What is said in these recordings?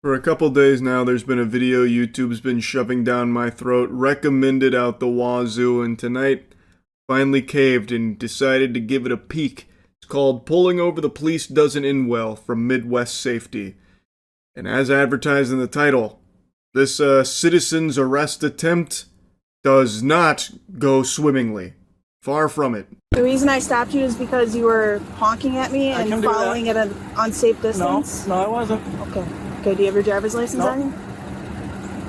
For a couple days now, there's been a video YouTube's been shoving down my throat, recommended out the wazoo, and tonight finally caved and decided to give it a peek. It's called Pulling Over the Police Doesn't End Well from Midwest Safety. And as advertised in the title, this citizen's arrest attempt does not go swimmingly. Far from it. The reason I stopped you is because you were honking at me and following at an unsafe distance? No, I wasn't. Okay. Okay, do you have your driver's license on you?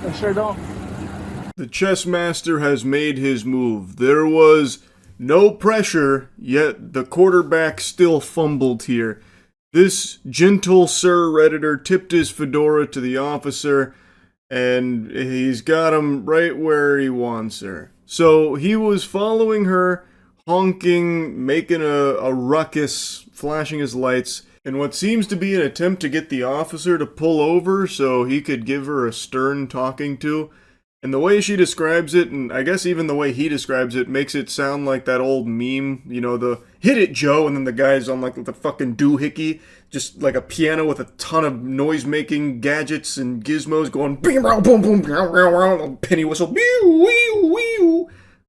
I sure don't. The chess master has made his move. There was no pressure, yet the quarterback still fumbled here. This gentle Sir Redditor tipped his fedora to the officer, and he's got him right where he wants her. So he was following her, honking, making a ruckus, flashing his lights, in what seems to be an attempt to get the officer to pull over so he could give her a stern talking to. And the way she describes it, and I guess even the way he describes it, makes it sound like that old meme, you know, the hit it, Joe, and then the guy's on like the fucking doohickey, just like a piano with a ton of noise-making gadgets and gizmos going boom, boom, boom, penny whistle,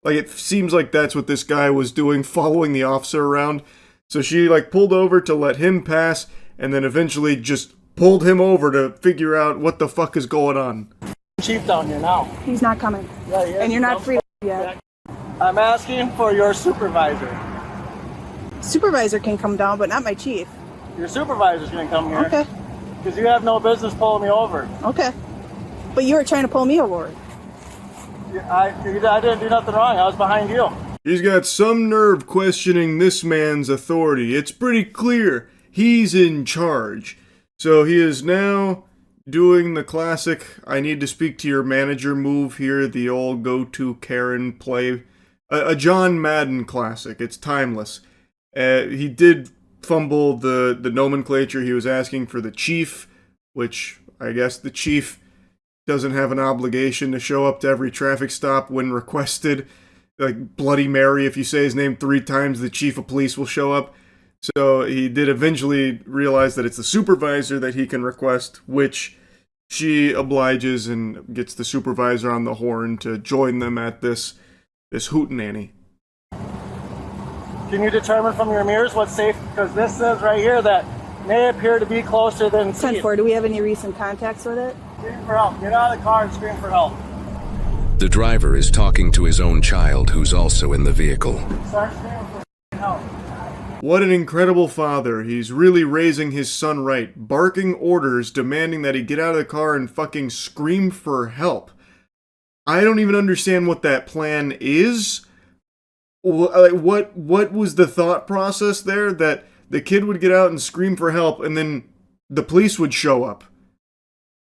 like it seems like that's what this guy was doing, following the officer around. So she like pulled over to let him pass, and then eventually just pulled him over to figure out what the fuck is going on. Chief down here now. He's not coming. Yeah, he is. And you're not free yet. I'm asking for your supervisor. Supervisor can come down, but not my chief. Your supervisor's gonna come here. Okay. Because you have no business pulling me over. Okay. But you were trying to pull me over. I didn't do nothing wrong. I was behind you. He's got some nerve questioning this man's authority. It's pretty clear he's in charge. So he is now doing the classic, I need to speak to your manager move here, the old go-to Karen play. A John Madden classic. It's timeless. He did fumble the nomenclature. He was asking for the chief, which I guess the chief doesn't have an obligation to show up to every traffic stop when requested. Like Bloody Mary, if you say his name 3 times, the chief of police will show up. So he did eventually realize that it's the supervisor that he can request, which she obliges and gets the supervisor on the horn to join them at this hootenanny. Can you determine from your mirrors what's safe? Because this says right here that may appear to be closer than 10-4, do we have any recent contacts with it? Scream for help. Get out of the car and scream for help. The driver is talking to his own child, who's also in the vehicle. Start screaming for help. What an incredible father. He's really raising his son right, barking orders, demanding that he get out of the car and fucking scream for help. I don't even understand what that plan is. What was the thought process there? That the kid would get out and scream for help and then the police would show up.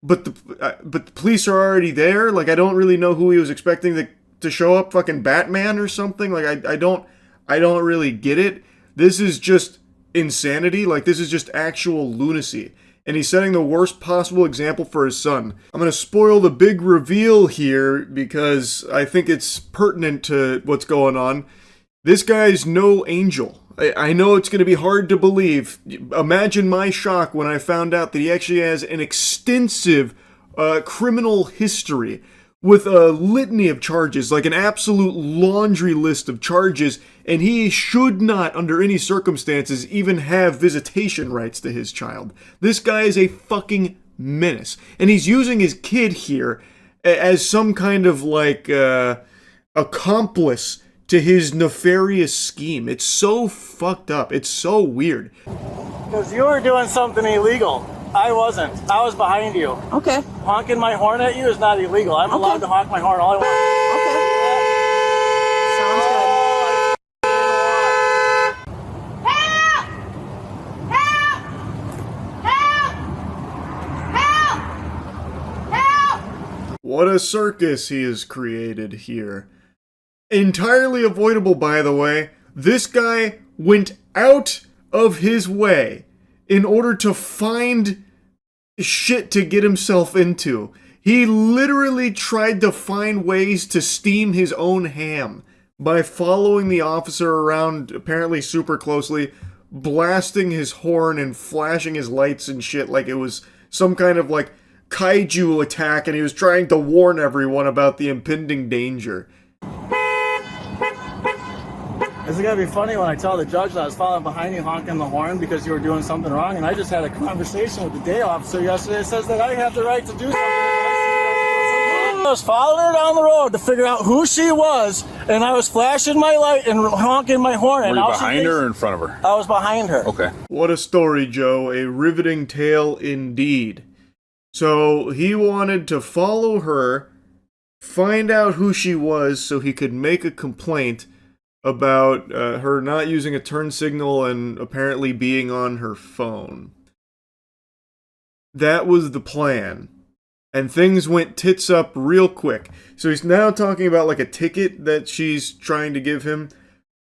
But the police are already there? Like, I don't really know who he was expecting to show up, fucking Batman or something? Like, I don't really get it. This is just insanity. Like, this is just actual lunacy. And he's setting the worst possible example for his son. I'm going to spoil the big reveal here because I think it's pertinent to what's going on. This guy's no angel. I know it's going to be hard to believe. Imagine my shock when I found out that he actually has an extensive criminal history with a litany of charges, like an absolute laundry list of charges, and he should not, under any circumstances, even have visitation rights to his child. This guy is a fucking menace, and he's using his kid here as some kind of, like, accomplice to his nefarious scheme. It's so fucked up. It's so weird. Because you were doing something illegal. I wasn't. I was behind you. Okay. Honking my horn at you is not illegal. I'm allowed to honk my horn all I want. Okay. What a circus he has created here. Entirely avoidable, by the way. This guy went out of his way in order to find shit to get himself into. He literally tried to find ways to steam his own ham by following the officer around apparently super closely, blasting his horn and flashing his lights and shit like it was some kind of like kaiju attack and he was trying to warn everyone about the impending danger. Is it gonna be funny when I tell the judge that I was following behind you honking the horn because you were doing something wrong? And I just had a conversation with the day officer yesterday that says that I have the right to do something. I was following her down the road to figure out who she was, and I was flashing my light and honking my horn. Were and you behind her or in front of her? I was behind her. Okay. What a story, Joe. A riveting tale indeed. So he wanted to follow her, find out who she was so he could make a complaint about her not using a turn signal and apparently being on her phone. That was the plan. And things went tits up real quick. So he's now talking about like a ticket that she's trying to give him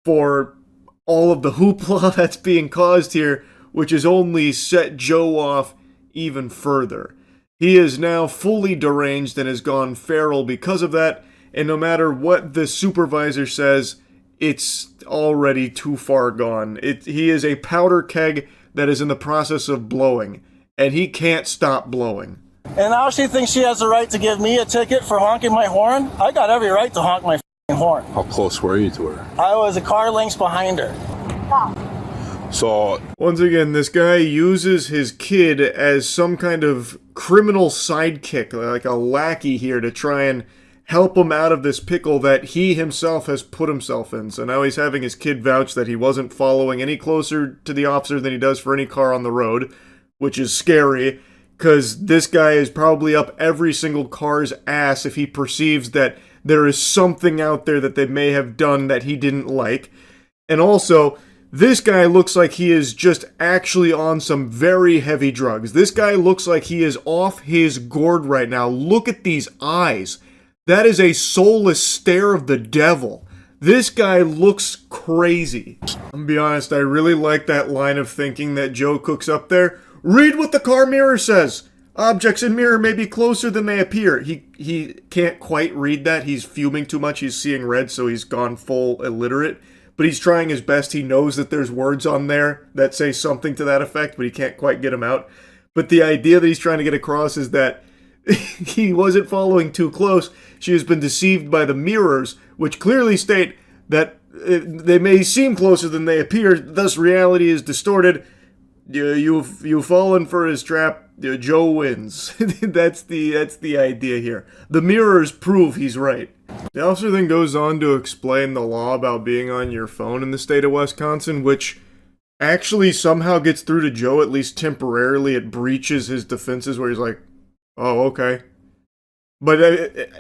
for all of the hoopla that's being caused here, which has only set Joe off even further. He is now fully deranged and has gone feral because of that, and no matter what the supervisor says, it's already too far gone. He is a powder keg that is in the process of blowing, and he can't stop blowing. And now she thinks she has the right to give me a ticket for honking my horn? I got every right to honk my horn. How close were you to her? I was a car lengths behind her. So, once again, this guy uses his kid as some kind of criminal sidekick, like a lackey here, to try and help him out of this pickle that he himself has put himself in. So now he's having his kid vouch that he wasn't following any closer to the officer than he does for any car on the road, which is scary, because this guy is probably up every single car's ass if he perceives that there is something out there that they may have done that he didn't like. And also, this guy looks like he is just actually on some very heavy drugs. This guy looks like he is off his gourd right now. Look at these eyes. That is a soulless stare of the devil. This guy looks crazy. I'm gonna be honest, I really like that line of thinking that Joe cooks up there. Read what the car mirror says. Objects in mirror may be closer than they appear. He can't quite read that. He's fuming too much. He's seeing red, so he's gone full illiterate. But he's trying his best. He knows that there's words on there that say something to that effect, but he can't quite get them out. But the idea that he's trying to get across is that he wasn't following too close. She has been deceived by the mirrors, which clearly state that they may seem closer than they appear, thus reality is distorted. You've fallen for his trap. Joe wins. That's the idea here. The mirrors prove he's right. The officer then goes on to explain the law about being on your phone in the state of Wisconsin, which actually somehow gets through to Joe, at least temporarily. It breaches his defenses where he's like, oh, okay. But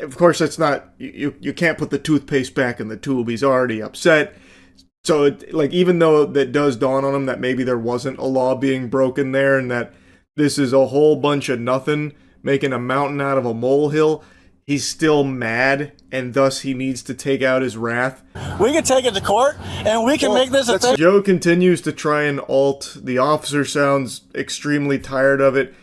of course, that's not, you can't put the toothpaste back in the tube. He's already upset. So, even though that does dawn on him that maybe there wasn't a law being broken there and that this is a whole bunch of nothing, making a mountain out of a molehill, he's still mad, and thus he needs to take out his wrath. We can take it to court, and we can make this a thing. Joe continues to try and alt. The officer sounds extremely tired of it.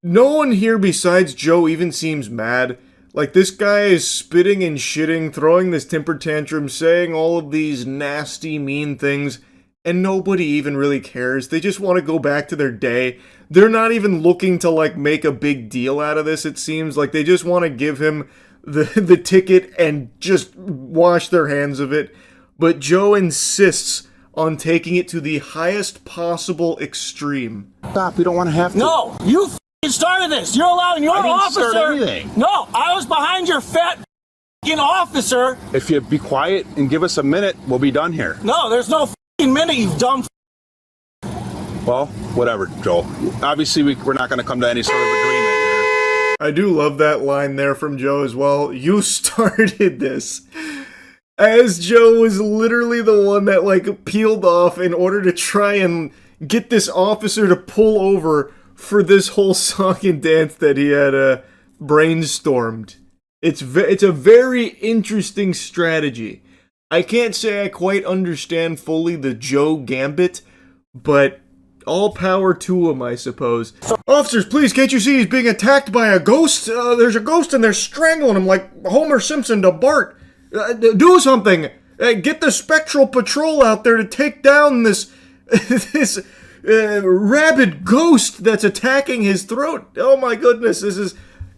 No one here besides Joe even seems mad. Like, this guy is spitting and shitting, throwing this temper tantrum, saying all of these nasty, mean things, and nobody even really cares. They just want to go back to their day. They're not even looking to, make a big deal out of this, it seems. Like, they just want to give him the ticket and just wash their hands of it. But Joe insists on taking it to the highest possible extreme. stop. We don't want to have to. No, you f***ing started this. You're allowing your I didn't officer. start anything. No, I was behind your fat f***ing officer. If you be quiet and give us a minute, we'll be done here. No, there's no f***ing minute, you dumb. Well, whatever, Joel. Obviously, we're not going to come to any sort of agreement here. I do love that line there from Joe as well. You started this. As Joe was literally the one that peeled off in order to try and get this officer to pull over for this whole song and dance that he had brainstormed. It's a very interesting strategy. I can't say I quite understand fully the Joe gambit, but all power to him, I suppose. Officers, please, can't you see he's being attacked by a ghost? There's a ghost and they're strangling him like Homer Simpson to Bart. Do something. Get the Spectral Patrol out there to take down this rabid ghost that's attacking his throat. Oh my goodness, this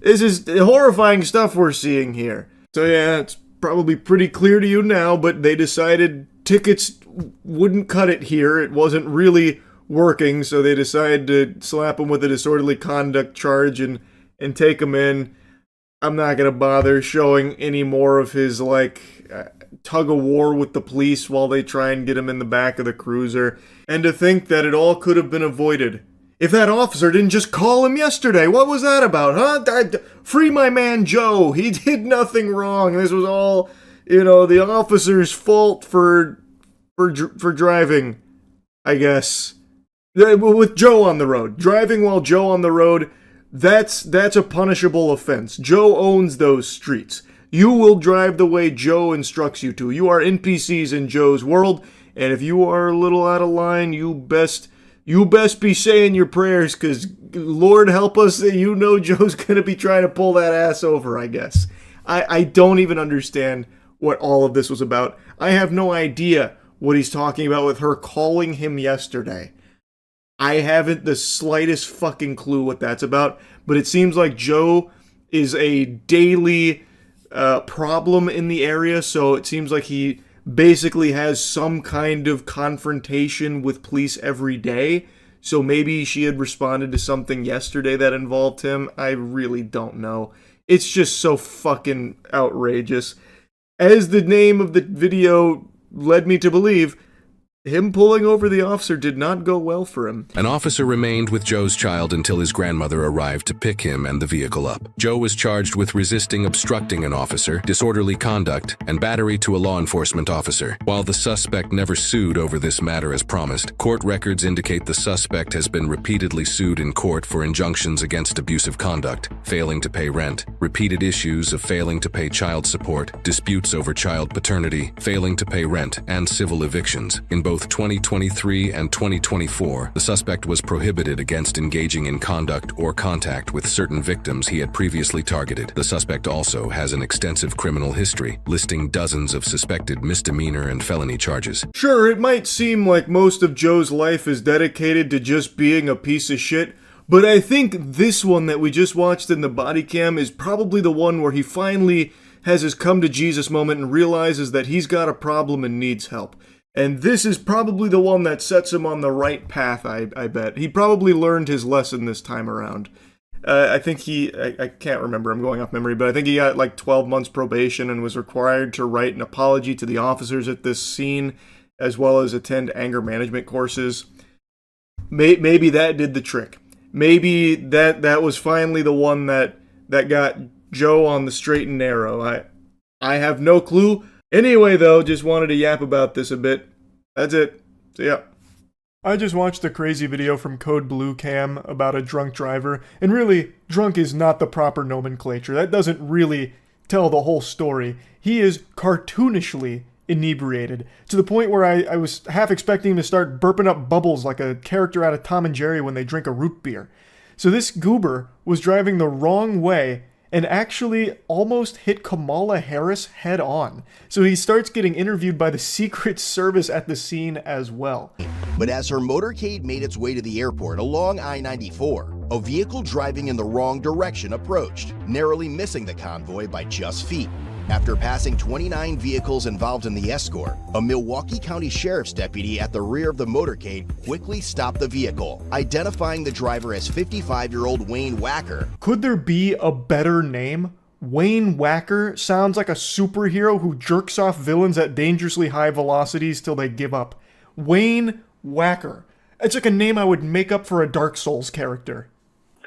is horrifying stuff we're seeing here. So yeah, it's probably pretty clear to you now, but they decided tickets wouldn't cut it here. It wasn't really working, so they decided to slap him with a disorderly conduct charge and take him in. I'm not gonna bother showing any more of his, tug of war with the police while they try and get him in the back of the cruiser. And to think that it all could have been avoided if that officer didn't just call him yesterday. What was that about, huh? Free my man Joe. He did nothing wrong. This was all, the officer's fault for driving, I guess. With Joe on the road. Driving while Joe on the road, that's a punishable offense. Joe owns those streets. You will drive the way Joe instructs you to. You are NPCs in Joe's world, and if you are a little out of line, you best be saying your prayers, because Lord help us, Joe's going to be trying to pull that ass over, I guess. I don't even understand what all of this was about. I have no idea what he's talking about with her calling him yesterday. I haven't the slightest fucking clue what that's about, but it seems like Joe is a daily problem in the area, so it seems like he basically has some kind of confrontation with police every day. So maybe she had responded to something yesterday that involved him. I really don't know. It's just so fucking outrageous. As the name of the video led me to believe, him pulling over the officer did not go well for him. An officer remained with Joe's child until his grandmother arrived to pick him and the vehicle up. Joe was charged with resisting obstructing an officer, disorderly conduct, and battery to a law enforcement officer. While the suspect never sued over this matter as promised, court records indicate the suspect has been repeatedly sued in court for injunctions against abusive conduct, failing to pay rent, repeated issues of failing to pay child support, disputes over child paternity, failing to pay rent, and civil evictions. In both 2023 and 2024, the suspect was prohibited against engaging in conduct or contact with certain victims he had previously targeted. The suspect also has an extensive criminal history, listing dozens of suspected misdemeanor and felony charges. Sure, it might seem like most of Joe's life is dedicated to just being a piece of shit, but I think this one that we just watched in the body cam is probably the one where he finally has his come to Jesus moment and realizes that he's got a problem and needs help. And this is probably the one that sets him on the right path, I bet. He probably learned his lesson this time around. I think I can't remember, I'm going off memory, but I think he got 12 months probation and was required to write an apology to the officers at this scene, as well as attend anger management courses. Maybe that did the trick. Maybe that was finally the one that got Joe on the straight and narrow. I have no clue. Anyway, though, just wanted to yap about this a bit. That's it. See ya. I just watched a crazy video from Code Blue Cam about a drunk driver, and really, drunk is not the proper nomenclature. That doesn't really tell the whole story. He is cartoonishly inebriated, to the point where I was half expecting him to start burping up bubbles like a character out of Tom and Jerry when they drink a root beer. So this goober was driving the wrong way and actually almost hit Kamala Harris head on. So he starts getting interviewed by the Secret Service at the scene as well. But as her motorcade made its way to the airport along I-94, a vehicle driving in the wrong direction approached, narrowly missing the convoy by just feet. After passing 29 vehicles involved in the escort, a Milwaukee County Sheriff's deputy at the rear of the motorcade quickly stopped the vehicle, identifying the driver as 55-year-old Wayne Wacker. Could there be a better name? Wayne Wacker sounds like a superhero who jerks off villains at dangerously high velocities till they give up. Wayne Wacker. It's like a name I would make up for a Dark Souls character.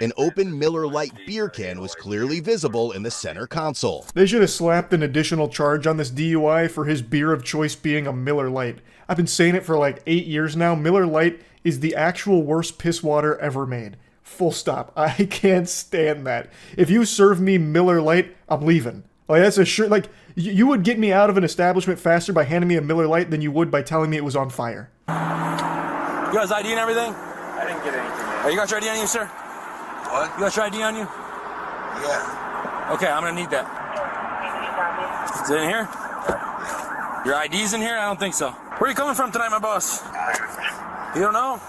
An open Miller Lite beer can was clearly visible in the center console. They should have slapped an additional charge on this DUI for his beer of choice being a Miller Lite. I've been saying it for 8 years now. Miller Lite is the actual worst piss water ever made. Full stop. I can't stand that. If you serve me Miller Lite, I'm leaving. That's a sure. You would get me out of an establishment faster by handing me a Miller Lite than you would by telling me it was on fire. You guys ID and everything? I didn't get anything. Oh, you got your ID on you, sir? What? You got your ID on you? Yeah. Okay, I'm gonna need that. Is it in here? Your ID's in here? I don't think so. Where are you coming from tonight, my boss? You don't know?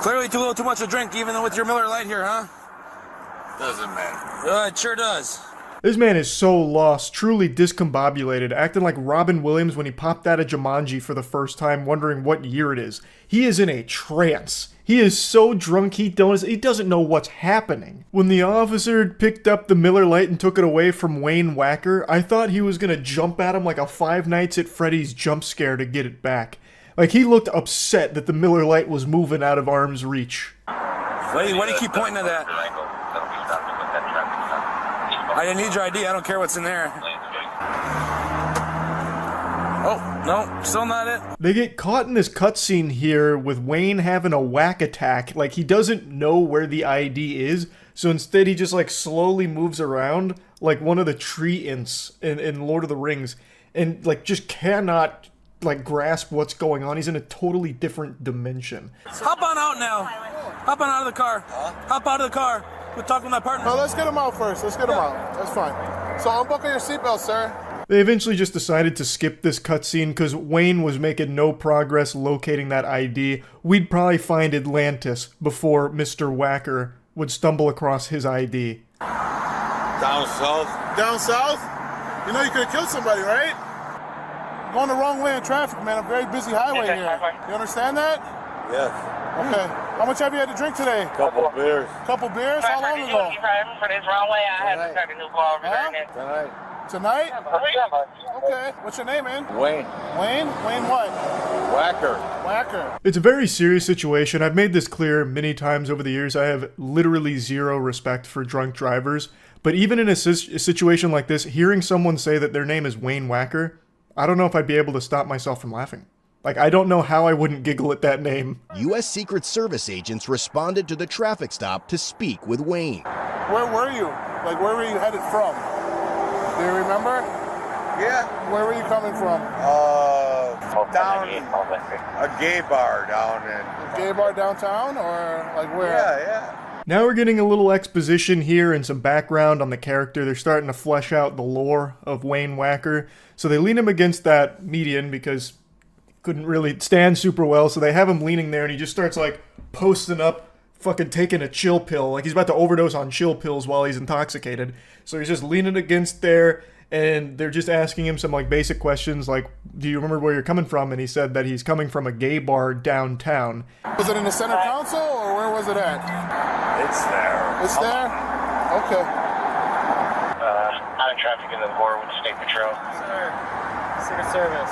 Clearly too little, too much to drink, even with your Miller Lite here, huh? Doesn't matter. It sure does. This man is so lost, truly discombobulated, acting like Robin Williams when he popped out of Jumanji for the first time, wondering what year it is. He is in a trance. He is so drunk he doesn't know what's happening. When the officer picked up the Miller Lite and took it away from Wayne Wacker, I thought he was gonna jump at him like a Five Nights at Freddy's jump scare to get it back. Like, he looked upset that the Miller Lite was moving out of arm's reach. Why do you keep pointing at that? I didn't need your ID. I don't care what's in there. Oh, no, still not it. They get caught in this cutscene here with Wayne having a whack attack. Like, he doesn't know where the ID is, so instead he just, like, slowly moves around like one of the tree ints in Lord of the Rings, and, like, just cannot, like, grasp what's going on. He's in a totally different dimension. Hop on out now. Hop on out of the car. Hop out of the car. We're talking to my partner. No, let's get him out first. Let's get him out. That's fine. So unbuckle your seatbelt, sir. They eventually just decided to skip this cutscene because Wayne was making no progress locating that ID. We'd probably find Atlantis before Mr. Wacker would stumble across his ID. Down south? Down south? You know you could have killed somebody, right? You're going the wrong way in traffic, man. A very busy highway here. You understand that? Yes. Okay. How much have you had to drink today? Couple of beers. Couple beers? How long ago? For this wrong way, I had to start a new car over there. Tonight. Tonight? Okay. What's your name, man? Wayne. Wayne? Wayne what? Whacker. Whacker. It's a very serious situation. I've made this clear many times over the years. I have literally zero respect for drunk drivers. But even in a situation like this, hearing someone say that their name is Wayne Wacker, I don't know if I'd be able to stop myself from laughing. Like, I don't know how I wouldn't giggle at that name. U.S. Secret Service agents responded to the traffic stop to speak with Wayne. Where were you? Like, where were you headed from? Do you remember? Yeah. Where were you coming from? Down a gay bar down in. A gay bar downtown, or like where? Yeah. Now we're getting a little exposition here and some background on the character. They're starting to flesh out the lore of Wayne Wacker. So they lean him against that median because couldn't really stand super well, so they have him leaning there and he just starts like posting up, fucking taking a chill pill, like he's about to overdose on chill pills while he's intoxicated. So he's just leaning against there and they're just asking him some like basic questions like, do you remember where you're coming from? And he said that he's coming from a gay bar downtown. Was it in the center council or where was it at? It's there. It's there? Okay. Out of traffic in the board with the state patrol. Sir, Secret Service.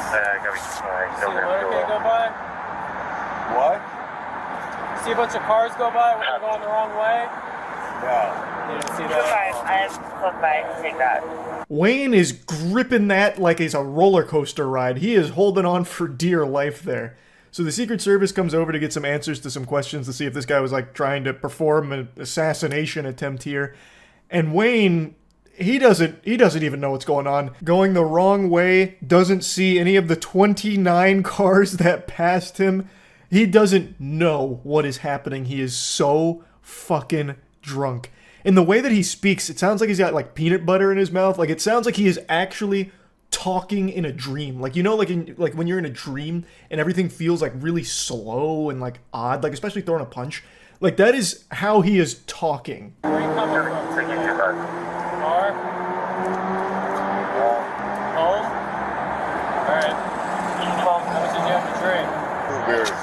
See See a motorcade go by? What? See a bunch of cars go by when they're going the wrong way? No. You didn't see that? I have close by to take that. Wayne is gripping that like it's a roller coaster ride. He is holding on for dear life there. So the Secret Service comes over to get some answers to some questions to see if this guy was like trying to perform an assassination attempt here. And Wayne, he doesn't even know what's going on. Going the wrong way, doesn't see any of the 29 cars that passed him. He doesn't know what is happening. He is so fucking drunk. In the way that he speaks, it sounds like he's got like peanut butter in his mouth. Like it sounds like he is actually talking in a dream. Like, you know, like when you're in a dream and everything feels like really slow and like odd, like especially throwing a punch. Like that is how he is talking. Where are you coming from? Car? Home? Alright. How much did you have to drink? 2 beers.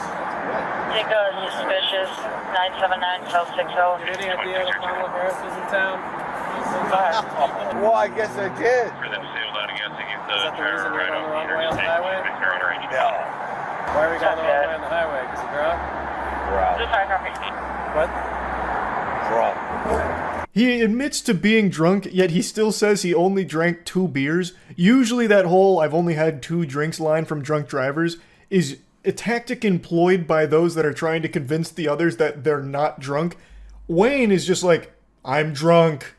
Take a suspicious 979-1260. Did any idea that Kamala Harris was in town? Well, I guess I did. Is that the reason you're going the wrong way on the highway? No. Why are we going the wrong way on the highway? Because you're drunk? What? Drunk. He admits to being drunk, yet he still says he only drank 2 beers. Usually that whole "I've only had 2 drinks" line from drunk drivers is a tactic employed by those that are trying to convince the others that they're not drunk. Wayne is just like, I'm drunk.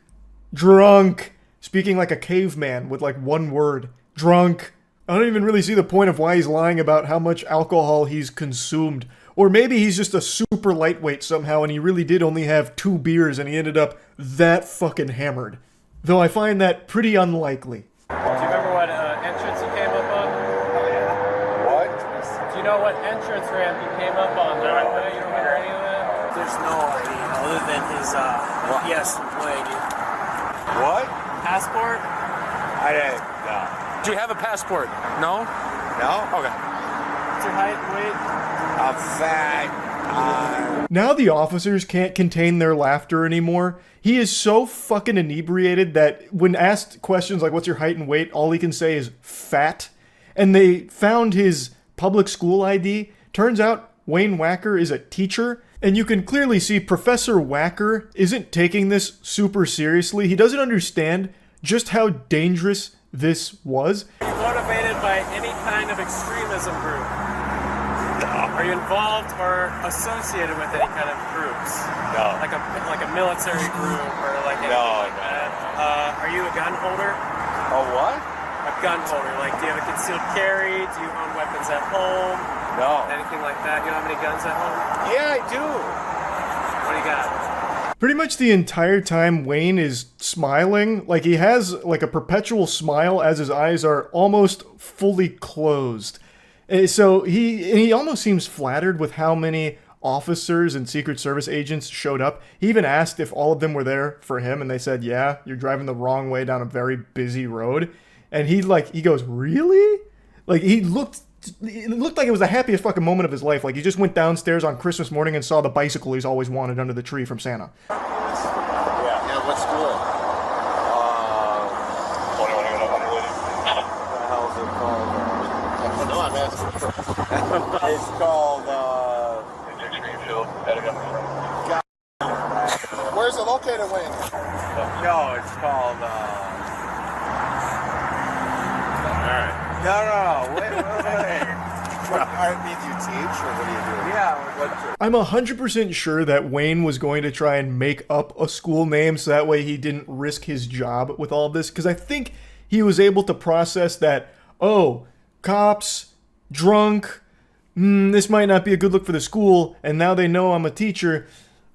Drunk. Speaking like a caveman with like one word. Drunk. I don't even really see the point of why he's lying about how much alcohol he's consumed. Or maybe he's just a super lightweight somehow and he really did only have 2 beers and he ended up that fucking hammered. Though I find that pretty unlikely. Do you remember what entrance you came up on? What? Do you know what entrance ramp you came up on? The right way? You don't remember any of that? no ID other than his UPS employee ID. What? Passport? I didn't. No. Do you have a passport? No? No? Okay. What's your height, weight? I'm fat. Now the officers can't contain their laughter anymore. He is so fucking inebriated that when asked questions like what's your height and weight, all he can say is fat. And they found his public school ID. Turns out Wayne Wacker is a teacher. And you can clearly see Professor Wacker isn't taking this super seriously. He doesn't understand just how dangerous this was. Are you motivated by any kind of extremism group? Are you involved or associated with any kind of groups? No. Like a military group or like anything like that? Are you a gun holder? A what? A gun holder. Like, do you have a concealed carry? Do you own weapons at home? No. Anything like that? You don't have any guns at home? Yeah, I do. What do you got? Pretty much the entire time Wayne is smiling, like he has like a perpetual smile as his eyes are almost fully closed. So he almost seems flattered with how many officers and Secret Service agents showed up. He even asked if all of them were there for him, and they said, yeah, you're driving the wrong way down a very busy road. And he goes, really? Like, it looked like it was the happiest fucking moment of his life. Like, he just went downstairs on Christmas morning and saw the bicycle he's always wanted under the tree from Santa. Yeah, what school? What the hell is it called? No, I'm asking. It's called, Extreme Field. Where's it located, Wayne? No, it's called, Alright. No, wait. What means you teach, or what do you do? Yeah, I'm 100% sure that Wayne was going to try and make up a school name so that way he didn't risk his job with all of this, because I think he was able to process that, oh, cops, drunk, this might not be a good look for the school, and now they know I'm a teacher,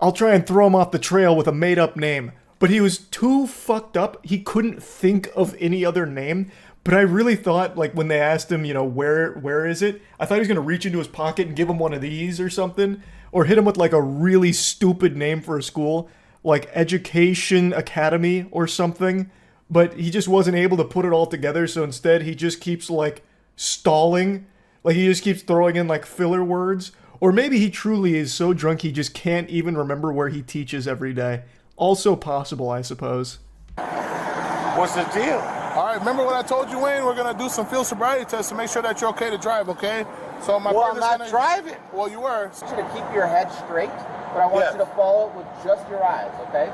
I'll try and throw him off the trail with a made-up name. But he was too fucked up, he couldn't think of any other name. But I really thought, like, when they asked him, where is it? I thought he was going to reach into his pocket and give him one of these or something. Or hit him with, like, a really stupid name for a school. Like, Education Academy or something. But he just wasn't able to put it all together, so instead he just keeps, like, stalling. Like, he just keeps throwing in, like, filler words. Or maybe he truly is so drunk he just can't even remember where he teaches every day. Also possible, I suppose. What's the deal? All right, remember what I told you, Wayne? We're going to do some field sobriety tests to make sure that you're okay to drive, okay? So my I'm partner's not driving. Well, you were. I want you to keep your head straight, but I want you to follow it with just your eyes, okay?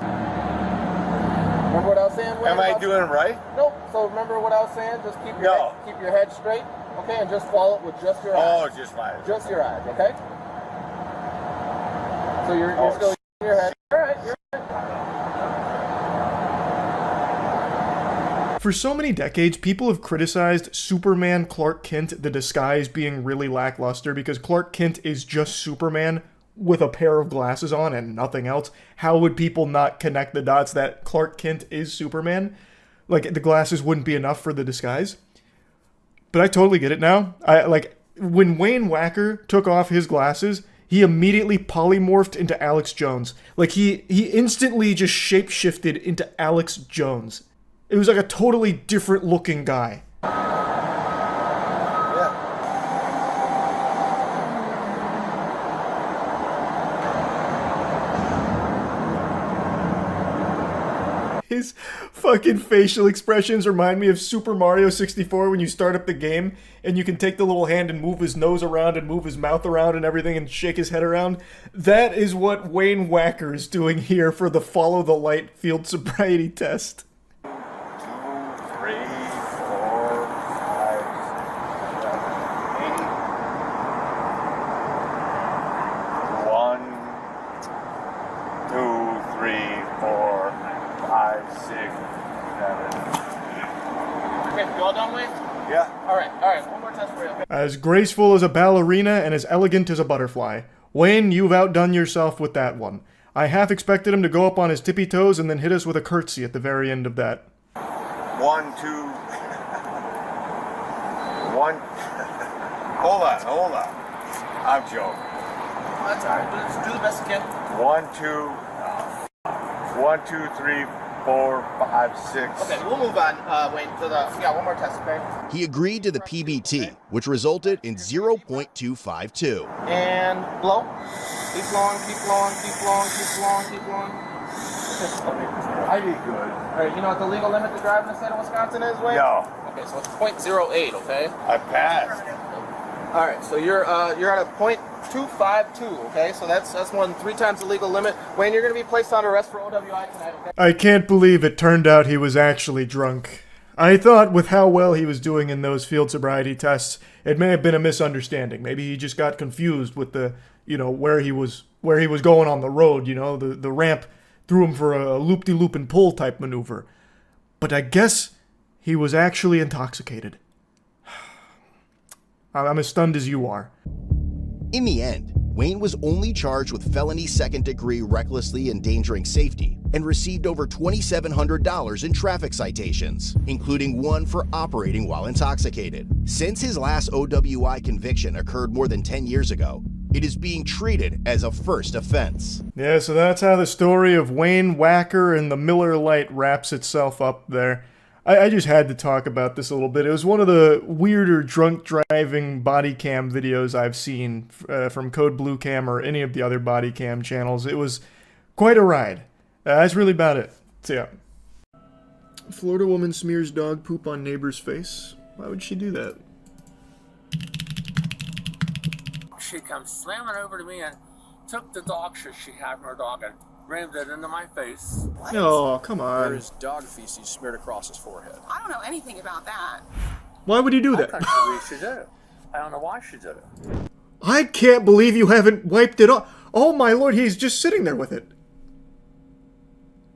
Remember what I was saying? Am I doing it right? Nope. So remember what I was saying? Just keep your head straight, okay? And just follow it with just your eyes. Oh, just my eyes. Just your eyes, okay? So you're still keeping your head. All right. For so many decades, people have criticized Superman Clark Kent, the disguise being really lackluster because Clark Kent is just Superman with a pair of glasses on and nothing else. How would people not connect the dots that Clark Kent is Superman? Like, the glasses wouldn't be enough for the disguise. But I totally get it now. When Wayne Wacker took off his glasses, he immediately polymorphed into Alex Jones. Like, he instantly just shape-shifted into Alex Jones. It was like a totally different looking guy. His fucking facial expressions remind me of Super Mario 64 when you start up the game and you can take the little hand and move his nose around and move his mouth around and everything and shake his head around. That is what Wayne Wacker is doing here for the Follow the Light field sobriety test. 2, 3, 4, 5, 1, 2, 3, 4, 5, 6, 7. Okay, you all done, Wayne? Yeah. All right. One more test for you, okay? As graceful as a ballerina and as elegant as a butterfly. Wayne, you've outdone yourself with that one. I half expected him to go up on his tippy toes and then hit us with a curtsy at the very end of that. 1, 2. 1. Hold on. I'm joking. That's alright. Just do the best you can. 1, 2, 3, 4, 5, 6. Okay, we'll move on, Wayne, to the, we got one more test, okay? He agreed to the PBT, which resulted in 0.252. And blow. Keep blowing, keep blowing, keep blowing, keep blowing, keep blowing. I did good. Alright, you know what the legal limit to drive in the state of Wisconsin is, Wayne? No. Okay, so it's 0.08, okay? I passed. Alright, so you're at a 0.252, okay? So that's more than 3 times the legal limit. Wayne, you're going to be placed on arrest for OWI tonight, okay? I can't believe it turned out he was actually drunk. I thought with how well he was doing in those field sobriety tests, it may have been a misunderstanding. Maybe he just got confused with the, where he was going on the road, the ramp threw him for a loop-de-loop and pull type maneuver. But I guess he was actually intoxicated. I'm as stunned as you are. In the end, Wayne was only charged with felony second-degree recklessly endangering safety and received over $2,700 in traffic citations, including one for operating while intoxicated. Since his last OWI conviction occurred more than 10 years ago, it is being treated as a first offense. Yeah, so that's how the story of Wayne Wacker and the Miller Lite wraps itself up there. I just had to talk about this a little bit. It was one of the weirder drunk driving body cam videos I've seen from Code Blue Cam or any of the other body cam channels. It was quite a ride. That's really about it. So yeah. Florida woman smears dog poop on neighbor's face. Why would she do that? She comes slamming over to me and took the dog shit she had from her dog and rammed it into my face. What? Oh, come on. There is dog feces smeared across his forehead. I don't know anything about that. Why would you do that? I can't believe she did it. I don't know why she did it. I can't believe you haven't wiped it off. Oh my lord, he's just sitting there with it.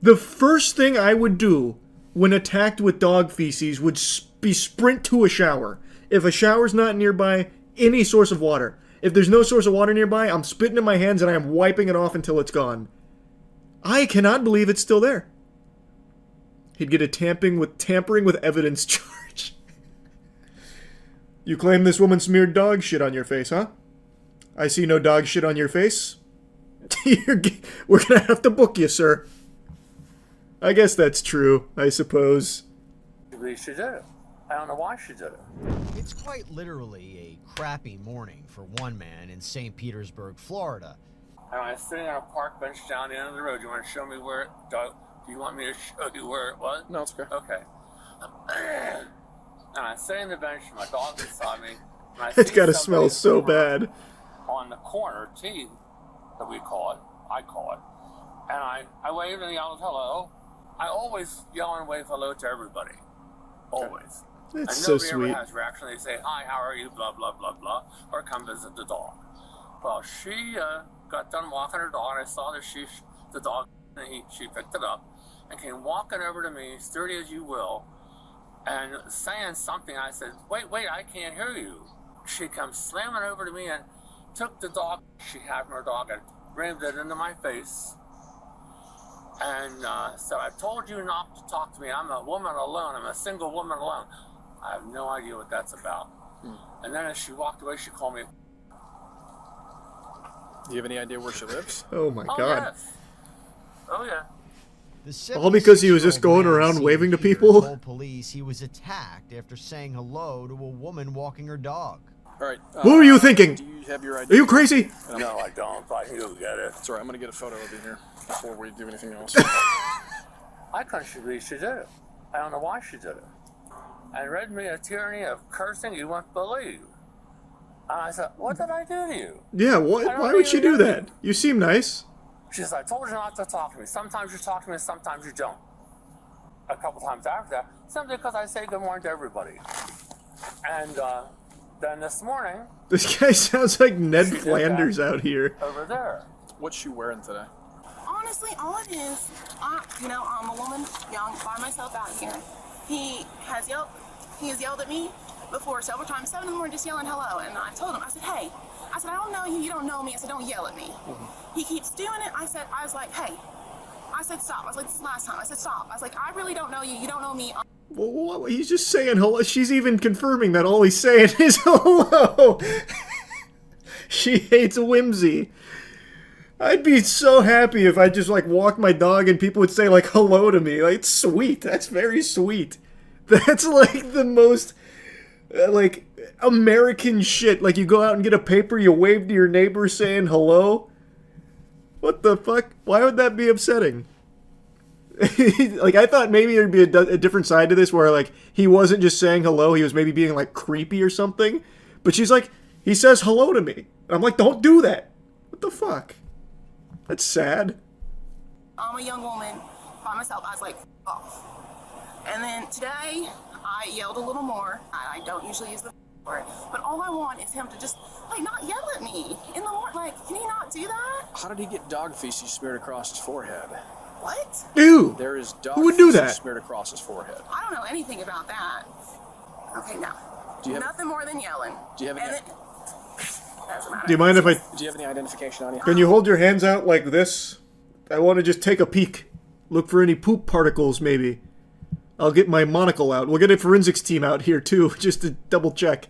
The first thing I would do when attacked with dog feces would be sprint to a shower. If a shower's not nearby, any source of water. If there's no source of water nearby, I'm spitting in my hands and I am wiping it off until it's gone. I cannot believe it's still there. He'd get a tampering with evidence charge. You claim this woman smeared dog shit on your face, huh? I see no dog shit on your face. We're gonna have to book you, sir. I guess that's true, I suppose. She did it. I don't know why she did it. It's quite literally a crappy morning for one man in St. Petersburg, Florida. And I was sitting on a park bench down the end of the road. You want to show me where it, do you want me to show you where it was? No, it's okay. Okay. And I sat on the bench, my dog beside me. And It's gotta smell so bad. On the corner, T, that we call it, I call it. And I waved and yelled hello. I always yell and wave hello to everybody. Always. That's and so nobody sweet. ever has reaction. They say, hi, how are you, blah, blah, blah, blah, or come visit the dog. Well, she got done walking her dog, and I saw that the dog, and she picked it up, and came walking over to me, sturdy as you will, and saying something. I said, wait, I can't hear you. She comes slamming over to me and took the dog she had from her dog and rammed it into my face. And said, I told you not to talk to me. I'm a woman alone. I'm a single woman alone. I have no idea what that's about. And then as she walked away, she called me. Do you have any idea where she lives? Oh my god. Yes. Oh yeah. All because he was just going around waving to people? Told police he was attacked after saying hello to a woman walking her dog. All right. What were you thinking? Do you have your Are idea? you crazy? No, I don't. But you'll get it. Sorry, I'm gonna get a photo of you here before we do anything else. I couldn't believe she did it. I don't know why she did it. And read me a tyranny of cursing you won't believe. And I said, what did I do to you? Yeah, why would she do that? You seem nice. She says, I told you not to talk to me. Sometimes you talk to me, sometimes you don't. A couple times after that, simply because I say good morning to everybody. And then this morning... This guy sounds like Ned Flanders out here. Over there. What's she wearing today? Honestly, all it is, I'm a woman, young, by myself out here. He has yelled at me before several times, 7 in the morning, just yelling hello. And I told him, I said, hey, I don't know you, you don't know me. I said, don't yell at me. He keeps doing it. I was like, hey. I said, stop. I was like, this is the last time. I said, stop. I was like, I really don't know you, you don't know me. Well, he's just saying hello. She's even confirming that all he's saying is hello. She hates whimsy. I'd be so happy if I just like walked my dog and people would say like hello to me. Like, it's sweet. That's very sweet. That's like the most like American shit. Like, you go out and get a paper, you wave to your neighbor saying hello. What the fuck? Why would that be upsetting? Like, I thought maybe there'd be a different side to this where like he wasn't just saying hello, he was maybe being like creepy or something. But she's like, he says hello to me. And I'm like, don't do that. What the fuck? That's sad. I'm a young woman by myself. I was like, off. And then today, I yelled a little more. I don't usually use the word, but all I want is him to just, like, not yell at me in the morning. Like, can he not do that? How did he get dog feces smeared across his forehead? What? Ew! There is dog Who would do feces that? smeared across his forehead. I don't know anything about that. Okay, no. Do you have, Nothing more than yelling. Do you have any? Doesn't matter. Do you mind if I... Do you have any identification on you? Can you hold your hands out like this? I want to just take a peek. Look for any poop particles, maybe. I'll get my monocle out. We'll get a forensics team out here, too, just to double check.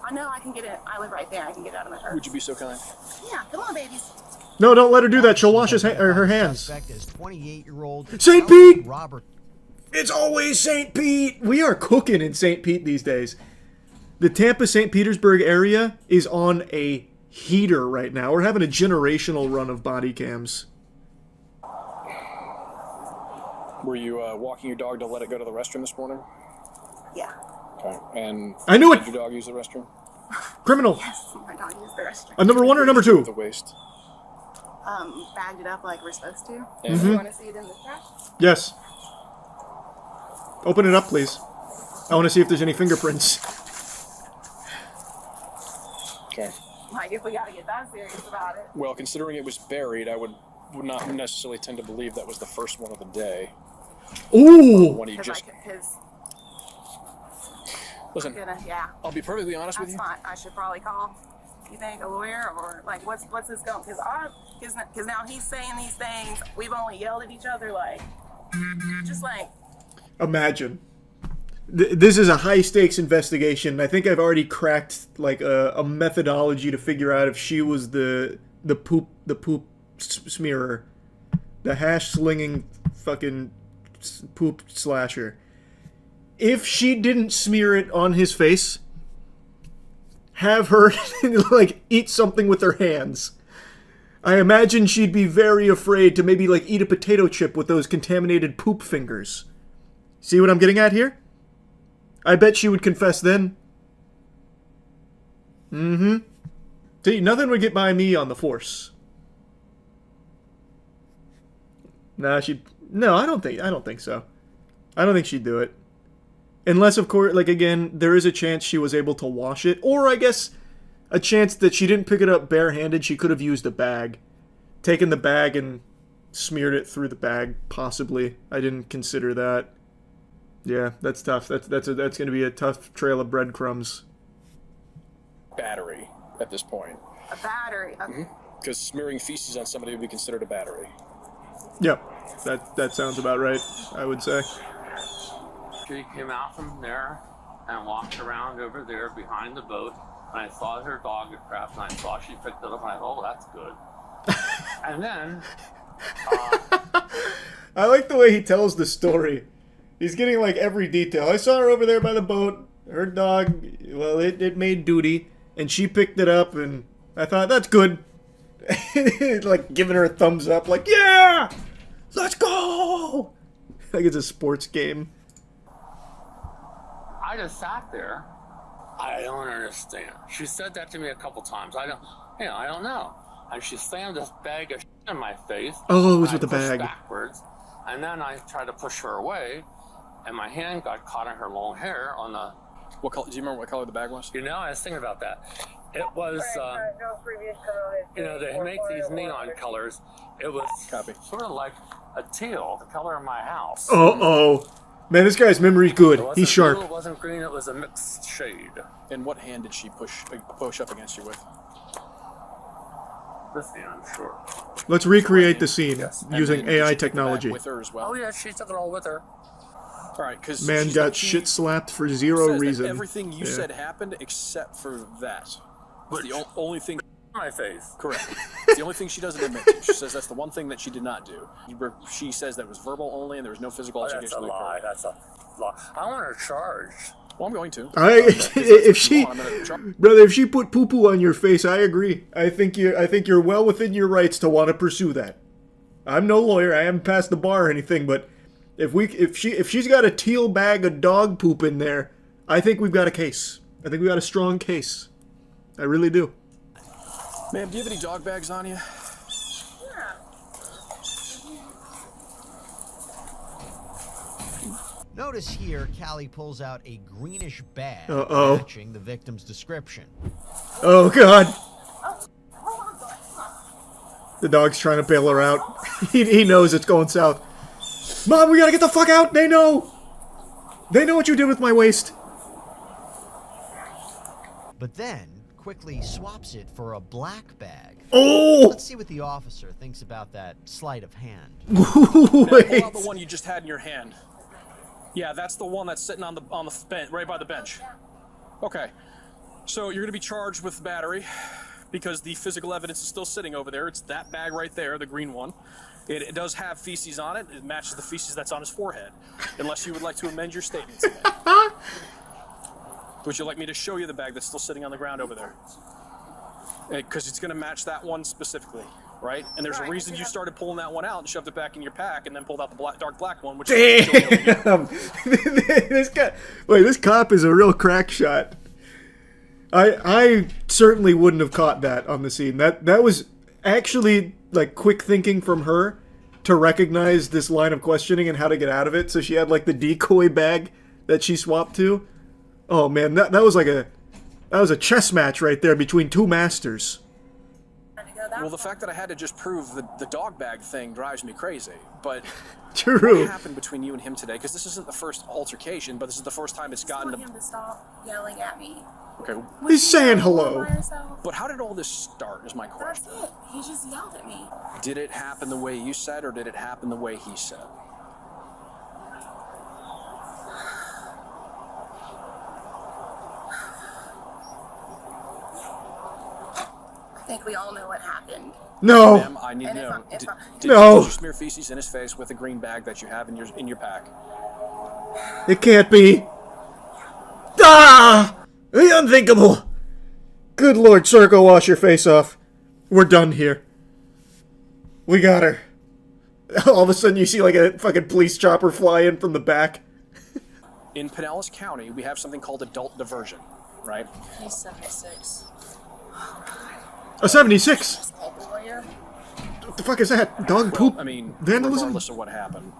I know I can get it. I live right there. I can get it out of my purse. Would you be so kind? Yeah, come on, babies. No, don't let her do that. She'll wash her hands. Suspect is 28-year-old St. Pete! Robert. It's always St. Pete! We are cooking in St. Pete these days. The Tampa-St. Petersburg area is on a heater right now. We're having a generational run of body cams. Were you walking your dog to let it go to the restroom this morning? Yeah. Okay. And I knew it! Did your dog use the restroom? Criminal! Yes, my dog used the restroom. A number one or number two? The waste. Bagged it up like we're supposed to. Mhm. You want to see it in the trash? Yes. Open it up, please. I want to see if there's any fingerprints. Okay. Like, if we gotta get that serious about it. Well, considering it was buried, I would not necessarily tend to believe that was the first one of the day. Ooh! When he just... Listen, Yeah. I'll be perfectly honest with you. That's fine. I should probably call, you think, a lawyer, or like what's this going? Because now he's saying these things. We've only yelled at each other, like, just like. Imagine. This is a high-stakes investigation. I think I've already cracked like a methodology to figure out if she was the poop smearer, the hash-slinging fucking poop slasher. If she didn't smear it on his face, have her like eat something with her hands. I imagine she'd be very afraid to maybe like eat a potato chip with those contaminated poop fingers. See what I'm getting at here? I bet she would confess then. Mm-hmm. See, nothing would get by me on the force. Nah, no, I don't think so. I don't think she'd do it. Unless, of course, like, again, there is a chance she was able to wash it. Or, I guess, a chance that she didn't pick it up barehanded. She could have used a bag. Taken the bag and smeared it through the bag, possibly. I didn't consider that. Yeah, that's tough. That's going to be a tough trail of breadcrumbs. Battery at this point. A battery. Because smearing feces on somebody would be considered a battery. Yep, that sounds about right, I would say. She came out from there and walked around over there behind the boat, and I saw her dog get trapped, and I saw she picked it up, and I thought, oh, that's good. And then... I like the way he tells the story. He's getting, like, every detail. I saw her over there by the boat. Her dog, well, it made duty, and she picked it up, and I thought, that's good. Like, giving her a thumbs up, like, yeah! Let's go! Like it's a sports game. I just sat there. I don't understand. She said that to me a couple times. I don't know. And she slammed this bag of shit in my face. Oh, it was with the bag. Backwards. And then I tried to push her away, and my hand got caught in her long hair on the... What color? Do you remember what color the bag was? You know, I was thinking about that. It was, you know, they make these neon colors. It was sort of like a teal, the color of my house. Uh-oh. Man, this guy's memory's good. He's sharp. Blue, it wasn't green, it was a mixed shade. And what hand did she push up against you with? This hand, I'm sure. Let's recreate the scene using And AI did she take the technology. bag with her as well? Oh yeah, she took it all with her. All right, because Man got shit slapped for zero reason. Everything you said happened except for that. It's the only thing. My face. Correct. It's the only thing she doesn't admit to. She says that's the one thing that she did not do. She says that it was verbal only and there was no physical altercation. That's a lie. That's a lie. I want her charged. Well, I'm going to. If she put poo-poo on your face, I agree. I think you're well within your rights to want to pursue that. I'm no lawyer. I haven't passed the bar or anything, but if she's got a teal bag of dog poop in there, I think we've got a case. I think we got a strong case. I really do. Ma'am, do you have any dog bags on you? Yeah. Notice here, Callie pulls out a greenish bag matching the victim's description. Oh, God. The dog's trying to bail her out. He knows it's going south. Mom, we gotta get the fuck out! They know! They know what you did with my waist. But then quickly swaps it for a black bag. Oh! Let's see what the officer thinks about that sleight of hand. Now, pull out the one you just had in your hand. Yeah, that's the one that's sitting on the bench, right by the bench. Okay, so you're going to be charged with battery because the physical evidence is still sitting over there. It's that bag right there, the green one. It does have feces on it. It matches the feces that's on his forehead. Unless you would like to amend your statement today. Would you like me to show you the bag that's still sitting on the ground over there? Because it's going to match that one specifically, right? And there's a reason you started pulling that one out and shoved it back in your pack and then pulled out the dark black one, which Damn! This cop is a real crack shot. I certainly wouldn't have caught that on the scene. That was actually like quick thinking from her to recognize this line of questioning and how to get out of it. So she had like the decoy bag that she swapped to. Oh man, that was like a chess match right there between two masters. Well, the fact that I had to just prove the dog bag thing drives me crazy. But True. What happened between you and him today? Because this isn't the first altercation, but this is the first time it's gotten I want him to stop yelling at me. Okay. He's saying hello. But how did all this start is my question. That's it. He just yelled at me. Did it happen the way you said, or did it happen the way he said? I think we all know what happened. No. Ma'am, I need to know. Did No. you smear feces in his face with a green bag that you have in your pack? It can't be. Ah! The unthinkable. Good Lord, sir, go wash your face off. We're done here. We got her. All of a sudden you see like a fucking police chopper fly in from the back. In Pinellas County, we have something called adult diversion, right? He's 76. A 76? What the fuck is that? Dog poop? I mean, vandalism? regardless of what happened.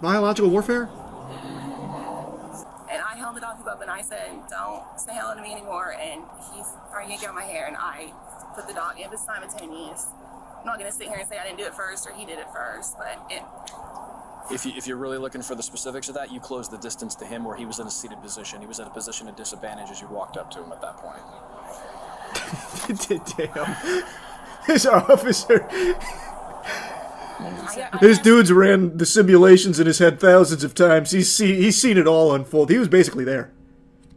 Biological warfare? And I held the dog poop up and I said, don't say hello to me anymore. And he's trying to get out my hair and I put the dog in. It was simultaneous. I'm not going to sit here and say I didn't do it first or he did it first, but it... If you're really looking for the specifics of that, you closed the distance to him where he was in a seated position. He was in a position of disadvantage as you walked up to him at that point. Damn. This officer... This dude's ran the simulations in his head thousands of times. He's seen it all unfold. He was basically there.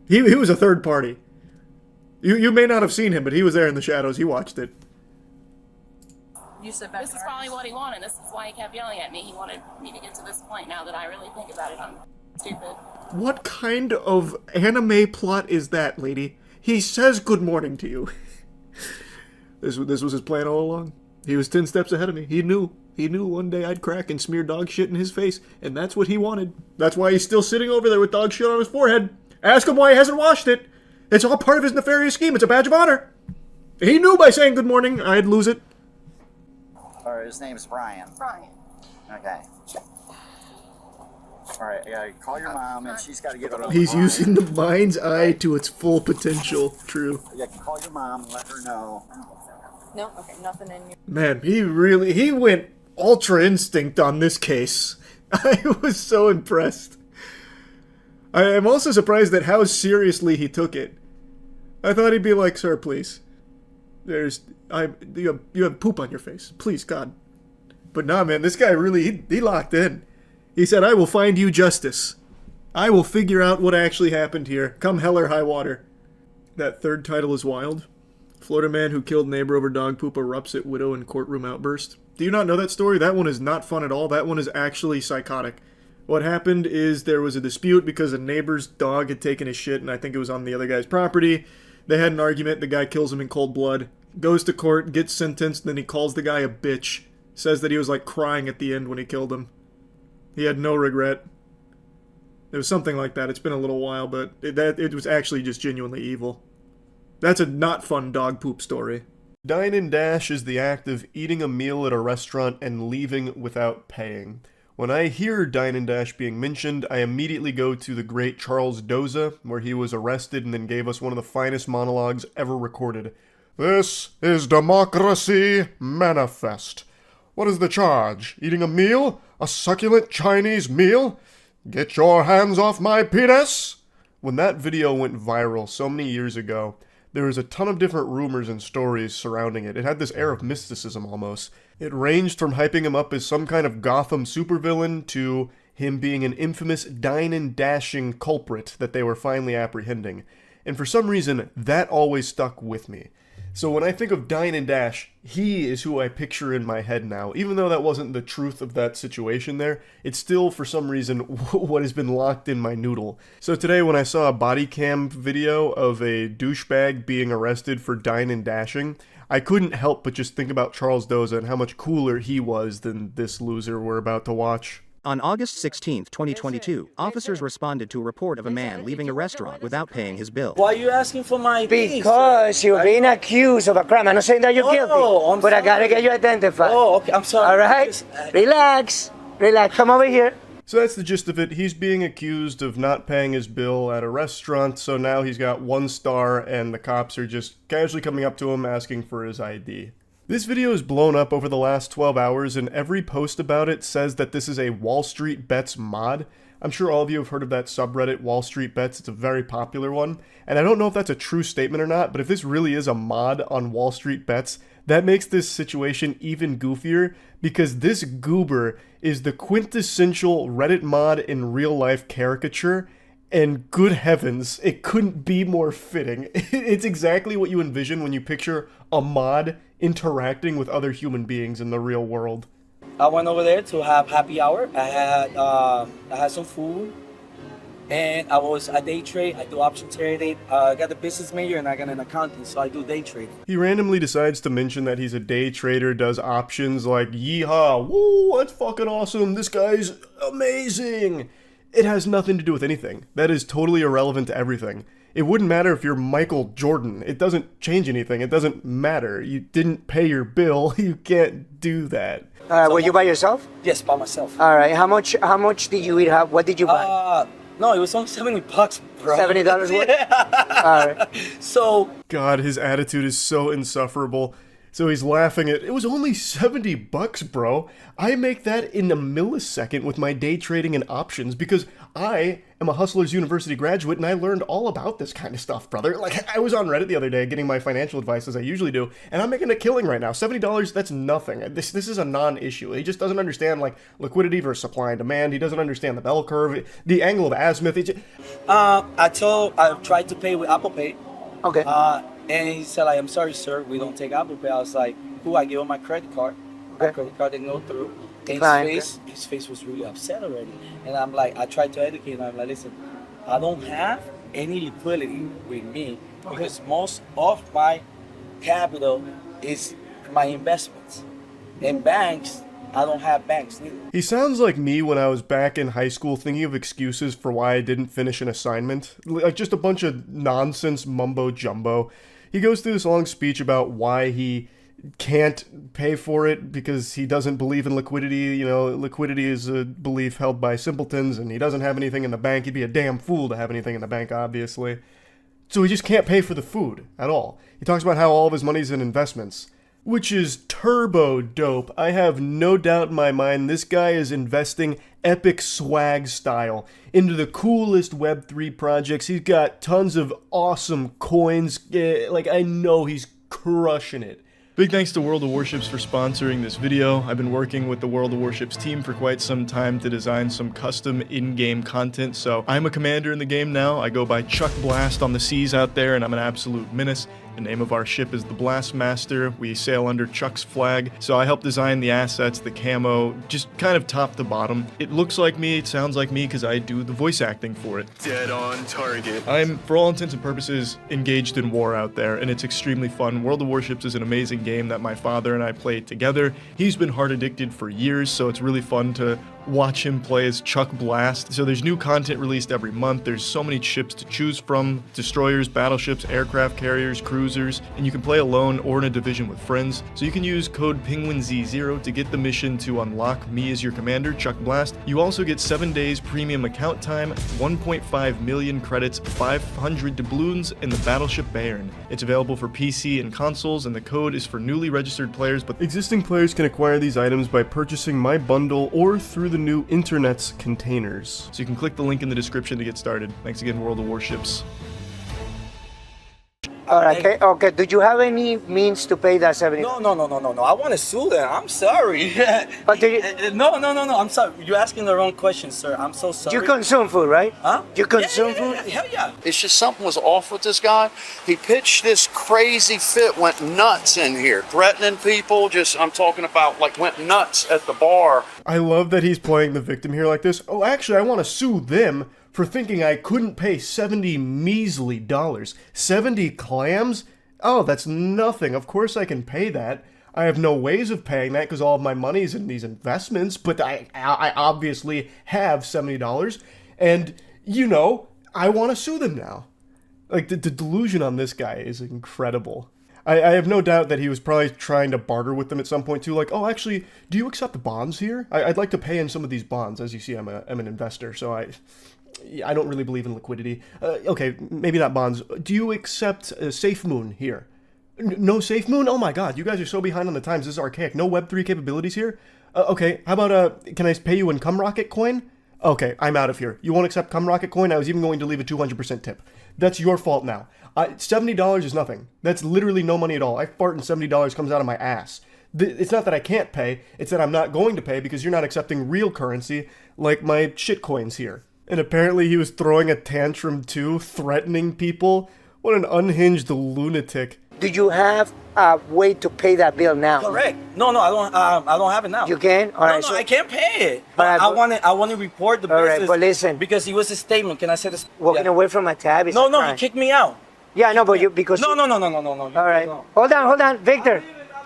He was a third party. You may not have seen him, but he was there in the shadows. He watched it. This is probably what he wanted. This is why he kept yelling at me. He wanted me to get to this point. Now that I really think about it, I'm stupid. What kind of anime plot is that, lady? He says good morning to you. This was his plan all along. He was 10 steps ahead of me. He knew one day I'd crack and smear dog shit in his face, and that's what he wanted. That's why he's still sitting over there with dog shit on his forehead. Ask him why he hasn't washed it. It's all part of his nefarious scheme. It's a badge of honor. He knew by saying good morning I'd lose it. Alright, his name's Brian. Brian. Okay. Alright, I gotta call your mom and she's gotta get over. He's using the mind's eye to its full potential. True. Yeah, call your mom and let her know. No? Okay, nothing in you. Man, he went ultra instinct on this case. I was so impressed. I am also surprised at how seriously he took it. I thought he'd be like, sir, please. You have poop on your face. Please, God. But nah, man, this guy really, he locked in. He said, I will find you justice. I will figure out what actually happened here. Come hell or high water. That third title is wild. Florida man who killed neighbor over dog poop erupts at widow in courtroom outburst. Do you not know that story? That one is not fun at all. That one is actually psychotic. What happened is there was a dispute because a neighbor's dog had taken a shit, and I think it was on the other guy's property. They had an argument. The guy kills him in cold blood, goes to court, gets sentenced, then he calls the guy a bitch. Says that he was like crying at the end when he killed him. He had no regret. It was something like that. It's been a little while, but it was actually just genuinely evil. That's a not fun dog poop story. Dine and dash is the act of eating a meal at a restaurant and leaving without paying. When I hear dine and dash being mentioned, I immediately go to the great Charles Doza, where he was arrested and then gave us one of the finest monologues ever recorded. This is Democracy Manifest. What is the charge? Eating a meal? A succulent Chinese meal? Get your hands off my penis! When that video went viral so many years ago, there was a ton of different rumors and stories surrounding it. It had this air of mysticism almost. It ranged from hyping him up as some kind of Gotham supervillain to him being an infamous dine and dashing culprit that they were finally apprehending. And for some reason, that always stuck with me. So when I think of Dine and Dash, he is who I picture in my head now. Even though that wasn't the truth of that situation there, it's still, for some reason, what has been locked in my noodle. So today when I saw a body cam video of a douchebag being arrested for dine and dashing, I couldn't help but just think about Charles Doza and how much cooler he was than this loser we're about to watch. On August 16, 2022, officers responded to a report of a man leaving a restaurant without paying his bill. Why are you asking for my Because you're being accused of a crime. I'm not saying that you're guilty, but I gotta get you identified. Oh, okay, I'm sorry. All right? Relax. Relax. Come over here. So that's the gist of it. He's being accused of not paying his bill at a restaurant, so now he's got 1 star, and the cops are just casually coming up to him asking for his ID. This video is blown up over the last 12 hours, and every post about it says that this is a Wall Street Bets mod. I'm sure all of you have heard of that subreddit, Wall Street Bets. It's a very popular one, and I don't know if that's a true statement or not, but if this really is a mod on Wall Street Bets, that makes this situation even goofier, because this goober is the quintessential Reddit mod in real-life caricature, and good heavens, it couldn't be more fitting. It's exactly what you envision when you picture a mod interacting with other human beings in the real world. I went over there to have happy hour. I had some food, and I day trade. I do option trading. I got a business major and I got an accounting, so I do day trading. He randomly decides to mention that he's a day trader, does options like, yeehaw, woo, that's fucking awesome, this guy's amazing. It has nothing to do with anything. That is totally irrelevant to everything. It wouldn't matter if you're Michael Jordan. It doesn't change anything. It doesn't matter. You didn't pay your bill. You can't do that. Were you by yourself? Yes, by myself. All right. How much did you eat? What did you buy? No, it was only $70, bro. $70 worth? Yeah. All right. So. God, his attitude is so insufferable. So he's laughing at, it was only $70, bro. I make that in a millisecond with my day trading and options because I am a Hustlers University graduate and I learned all about this kind of stuff, brother. Like, I was on Reddit the other day getting my financial advice as I usually do, and I'm making a killing right now. $70, that's nothing. This is a non-issue. He just doesn't understand, like, liquidity versus supply and demand. He doesn't understand the bell curve, the angle of azimuth. I tried to pay with Apple Pay. Okay. And he said, like, I'm sorry, sir, we don't take Apple Pay. I was like, cool, I gave him my credit card. Okay. My credit card didn't go through. And his face was really upset already. And I'm like, I tried to educate him. I'm like, listen, I don't have any liquidity with me because most of my capital is my investments. In banks, I don't have banks neither. He sounds like me when I was back in high school thinking of excuses for why I didn't finish an assignment. Like just a bunch of nonsense mumbo jumbo. He goes through this long speech about why he can't pay for it because he doesn't believe in liquidity. You know, liquidity is a belief held by simpletons and he doesn't have anything in the bank. He'd be a damn fool to have anything in the bank, obviously. So he just can't pay for the food at all. He talks about how all of his money's in investments, which is turbo dope. I have no doubt in my mind this guy is investing epic swag style into the coolest Web3 projects. He's got tons of awesome coins. Like, I know he's crushing it. Big thanks to World of Warships for sponsoring this video. I've been working with the World of Warships team for quite some time to design some custom in-game content, so I'm a commander in the game now. I go by Chuck Blast on the seas out there, and I'm an absolute menace. The name of our ship is the Blastmaster. We sail under Chuck's flag, so I helped design the assets, the camo, just kind of top to bottom. It looks like me, it sounds like me, because I do the voice acting for it. Dead on target. I'm, for all intents and purposes, engaged in war out there, and it's extremely fun. World of Warships is an amazing game that my father and I played together. He's been hard addicted for years, so it's really fun to watch him play as Chuck Blast. So there's new content released every month. There's so many ships to choose from: destroyers, battleships, aircraft carriers, cruisers, and you can play alone or in a division with friends. So you can use code Penguinz0 to get the mission to unlock me as your commander, Chuck Blast. You also get 7 days premium account time, 1.5 million credits, 500 doubloons, and the battleship Bayern. It's available for PC and consoles, and the code is for newly registered players, but existing players can acquire these items by purchasing my bundle or through the new internet's containers. So you can click the link in the description to get started. Thanks again, World of Warships. Alright, okay. Do you have any means to pay that 70? No. I want to sue them. I'm sorry. But do you... No. I'm sorry. You're asking the wrong question, sir. I'm so sorry. You consume food, right? Huh? You consume food? Hell yeah. It's just something was off with this guy. He pitched this crazy fit, went nuts in here, threatening people. I'm talking about, like, went nuts at the bar. I love that he's playing the victim here like this. Oh, actually, I want to sue them for thinking I couldn't pay 70 measly dollars. 70 clams? Oh, that's nothing. Of course I can pay that. I have no ways of paying that because all of my money's in these investments, but I obviously have $70, and, you know, I want to sue them now. Like, the delusion on this guy is incredible. I have no doubt that he was probably trying to barter with them at some point too, like, oh, actually, do you accept bonds here? I'd like to pay in some of these bonds. As you see, I'm an investor, so I don't really believe in liquidity. Okay, maybe not bonds. Do you accept Safe Moon here? No Safe Moon? Oh my god, you guys are so behind on the times. This is archaic. No Web3 capabilities here? Okay, how about, can I pay you in Cumrocket coin? Okay, I'm out of here. You won't accept Cumrocket coin? I was even going to leave a 200% tip. That's your fault now. $70 is nothing. That's literally no money at all. I fart and $70 comes out of my ass. It's not that I can't pay, it's that I'm not going to pay because you're not accepting real currency like my shit coins here. And apparently he was throwing a tantrum too, threatening people. What an unhinged lunatic. Do you have a way to pay that bill now? Correct. No, I don't have it now. You can? All right. I can't pay it. But I want to report the business. All right, but listen. Because it was a statement. Can I say this? Walking away from a tab is No, he kicked me out. Yeah, I know, but you, because... No. All right. Hold on, Victor.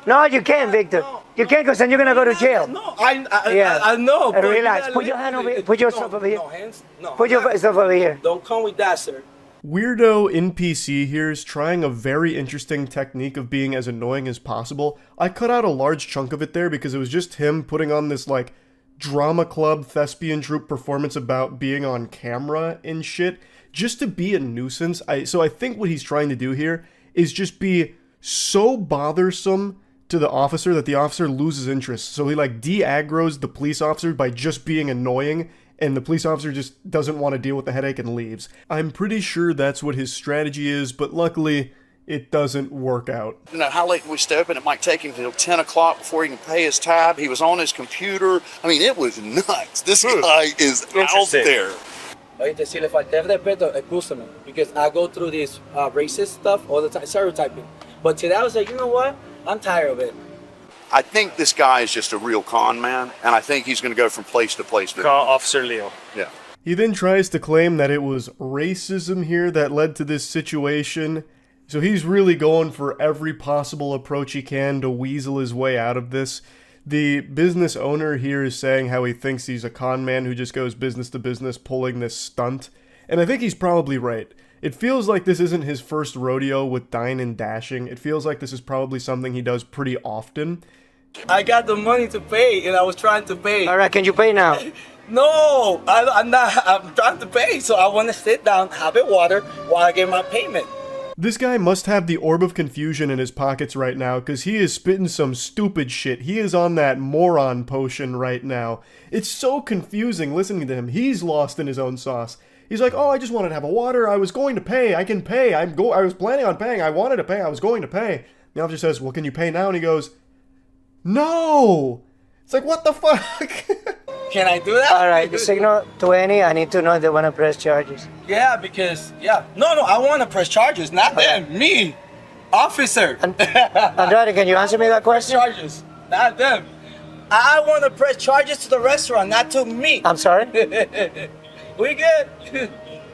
No, you can't, Victor. You can't, because then you're going to go to jail. No, I know. But relax. Put your hand over here. Put yourself over here. No, hands. No. Put yourself over here. Don't come with that, sir. Weirdo NPC here is trying a very interesting technique of being as annoying as possible. I cut out a large chunk of it there because it was just him putting on this, like, drama club thespian troupe performance about being on camera and shit, just to be a nuisance. So I think what he's trying to do here is just be so bothersome to the officer that the officer loses interest. So he, like, de-aggroes the police officer by just being annoying, and the police officer just doesn't want to deal with the headache and leaves. I'm pretty sure that's what his strategy is, but luckily, it doesn't work out. You know, how late we stay open? It might take him till 10 o'clock before he can pay his tab. He was on his computer. I mean, it was nuts. This guy is out there. Oíste, si le falté respeto, excúsame, because I go through this racist stuff all the time, stereotyping. But today I was like, you know what? I'm tired of it. I think this guy is just a real con man, and I think he's going to go from place to place. Call Officer Leo. Yeah. He then tries to claim that it was racism here that led to this situation. So he's really going for every possible approach he can to weasel his way out of this. The business owner here is saying how he thinks he's a con man who just goes business to business pulling this stunt. And I think he's probably right. It feels like this isn't his first rodeo with dine and dashing. It feels like this is probably something he does pretty often. I got the money to pay, and I was trying to pay. All right, can you pay now? No, I'm not. I'm trying to pay, so I want to sit down, have a water while I get my payment. This guy must have the orb of confusion in his pockets right now, because he is spitting some stupid shit. He is on that moron potion right now. It's so confusing listening to him. He's lost in his own sauce. He's like, oh, I just wanted to have a water. I was going to pay. I can pay. I was planning on paying. I wanted to pay. I was going to pay. The officer says, well, can you pay now? And he goes, no. It's like, what the fuck? Can I do that? All right, signal 20. I need to know if they want to press charges. Yeah, because, yeah. No, I want to press charges, not them, me. Officer. Andrade, can you answer me that question? Charges, not them. I want to press charges to the restaurant, not to me. I'm sorry? We good.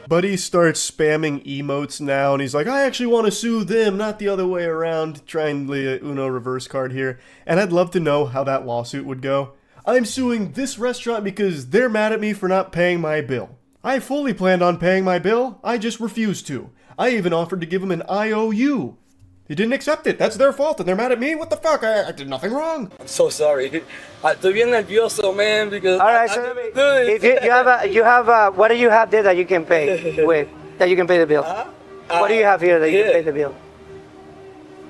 Buddy starts spamming emotes now, and he's like, I actually want to sue them, not the other way around. Trying the Uno reverse card here. And I'd love to know how that lawsuit would go. I'm suing this restaurant because they're mad at me for not paying my bill. I fully planned on paying my bill, I just refused to. I even offered to give them an IOU. He didn't accept it. That's their fault, and they're mad at me? What the fuck? I did nothing wrong. I'm so sorry. Estoy bien nervioso, man, because all right, so if you have what do you have there that you can pay with? That you can pay the bill? What do you have here that you can pay the bill?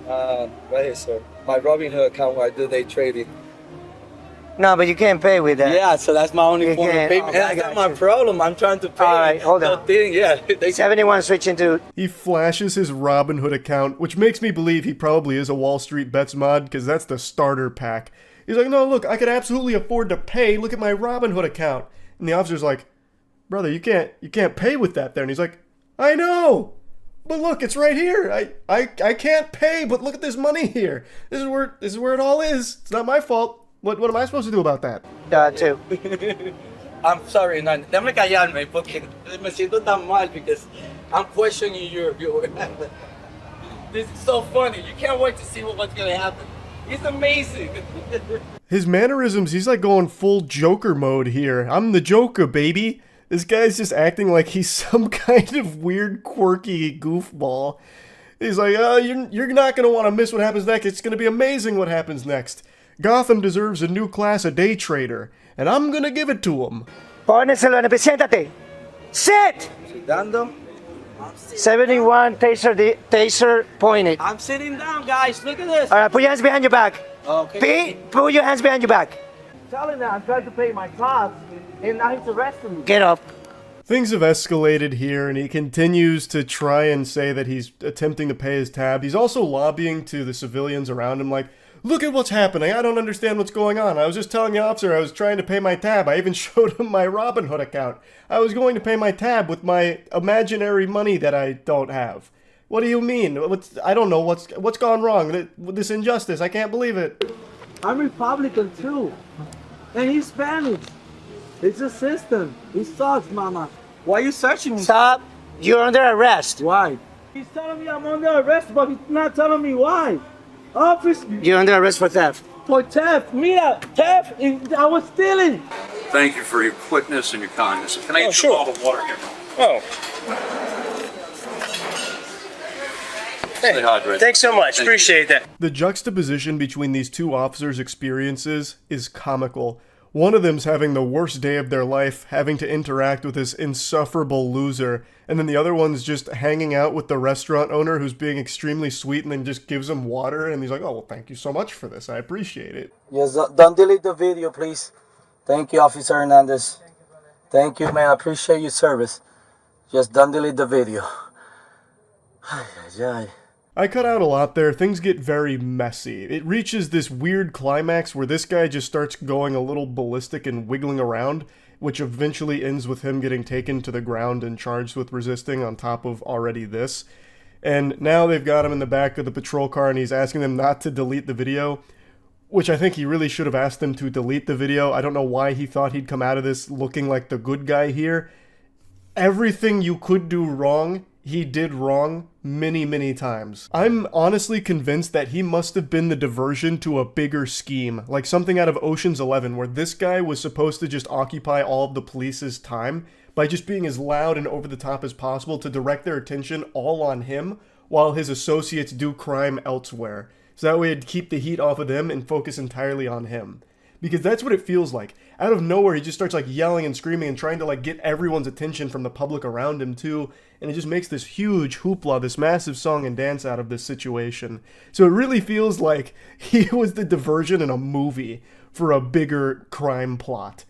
Right here, sir. My Robinhood account where I do day trading. No, but you can't pay with that. Yeah, so that's my only form of payment. That's not my problem. I'm trying to pay. All right, hold on. Thing. Yeah. 71 switching to... He flashes his Robinhood account, which makes me believe he probably is a Wall Street Bets mod, because that's the starter pack. He's like, no, look, I could absolutely afford to pay. Look at my Robinhood account. And the officer's like, brother, you can't pay with that there. And he's like, I know, but look, it's right here. I can't pay, but look at this money here. This is where it all is. It's not my fault. What am I supposed to do about that? Too. I'm sorry, no, déjame callarme porque me siento tan mal because I'm questioning your This is so funny. You can't wait to see what's gonna happen. It's amazing. His mannerisms, he's like going full Joker mode here. I'm the Joker, baby. This guy's just acting like he's some kind of weird, quirky goofball. He's like, oh, you're not gonna want to miss what happens next. It's gonna be amazing what happens next. Gotham deserves a new class of day trader, and I'm gonna give it to him. Póneselo, siéntate. Sit! 71 taser pointed. I'm sitting down, guys. Look at this. All right, put your hands behind your back. Okay. Put your hands behind your back. Telling that I'm trying to pay my costs, and now he's arresting me. Get up. Things have escalated here, and he continues to try and say that he's attempting to pay his tab. He's also lobbying to the civilians around him like, look at what's happening. I don't understand what's going on. I was just telling the officer I was trying to pay my tab. I even showed him my Robinhood account. I was going to pay my tab with my imaginary money that I don't have. What do you mean? I don't know what's gone wrong. This injustice. I can't believe it. I'm Republican too, and he's Spanish. It's a system. He sucks, mama. Why are you searching me? Stop. You're under arrest. Why? He's telling me I'm under arrest, but he's not telling me why. Office. You're under arrest for theft. For theft. Mira, theft. I was stealing. Thank you for your quickness and your kindness. Can I get you a bottle of water here? Oh. Stay hydrated. Thanks so much. Thank Appreciate that. The juxtaposition between these two officers' experiences is comical. One of them's having the worst day of their life, having to interact with this insufferable loser, and then the other one's just hanging out with the restaurant owner who's being extremely sweet and then just gives him water, and he's like, oh, well, thank you so much for this. I appreciate it. Yes, don't delete the video, please. Thank you, Officer Hernandez. Thank you, man. I appreciate your service. Just don't delete the video. I cut out a lot there. Things get very messy. It reaches this weird climax where this guy just starts going a little ballistic and wiggling around, which eventually ends with him getting taken to the ground and charged with resisting on top of already this. And now they've got him in the back of the patrol car and he's asking them not to delete the video, which I think he really should have asked them to delete the video. I don't know why he thought he'd come out of this looking like the good guy here. Everything you could do wrong, he did wrong many, many times. I'm honestly convinced that he must have been the diversion to a bigger scheme, like something out of Ocean's 11, where this guy was supposed to just occupy all of the police's time by just being as loud and over the top as possible to direct their attention all on him while his associates do crime elsewhere. So that way it'd keep the heat off of them and focus entirely on him. Because that's what it feels like. Out of nowhere, he just starts like yelling and screaming and trying to like get everyone's attention from the public around him too. And it just makes this huge hoopla, this massive song and dance out of this situation. So it really feels like he was the diversion in a movie for a bigger crime plot.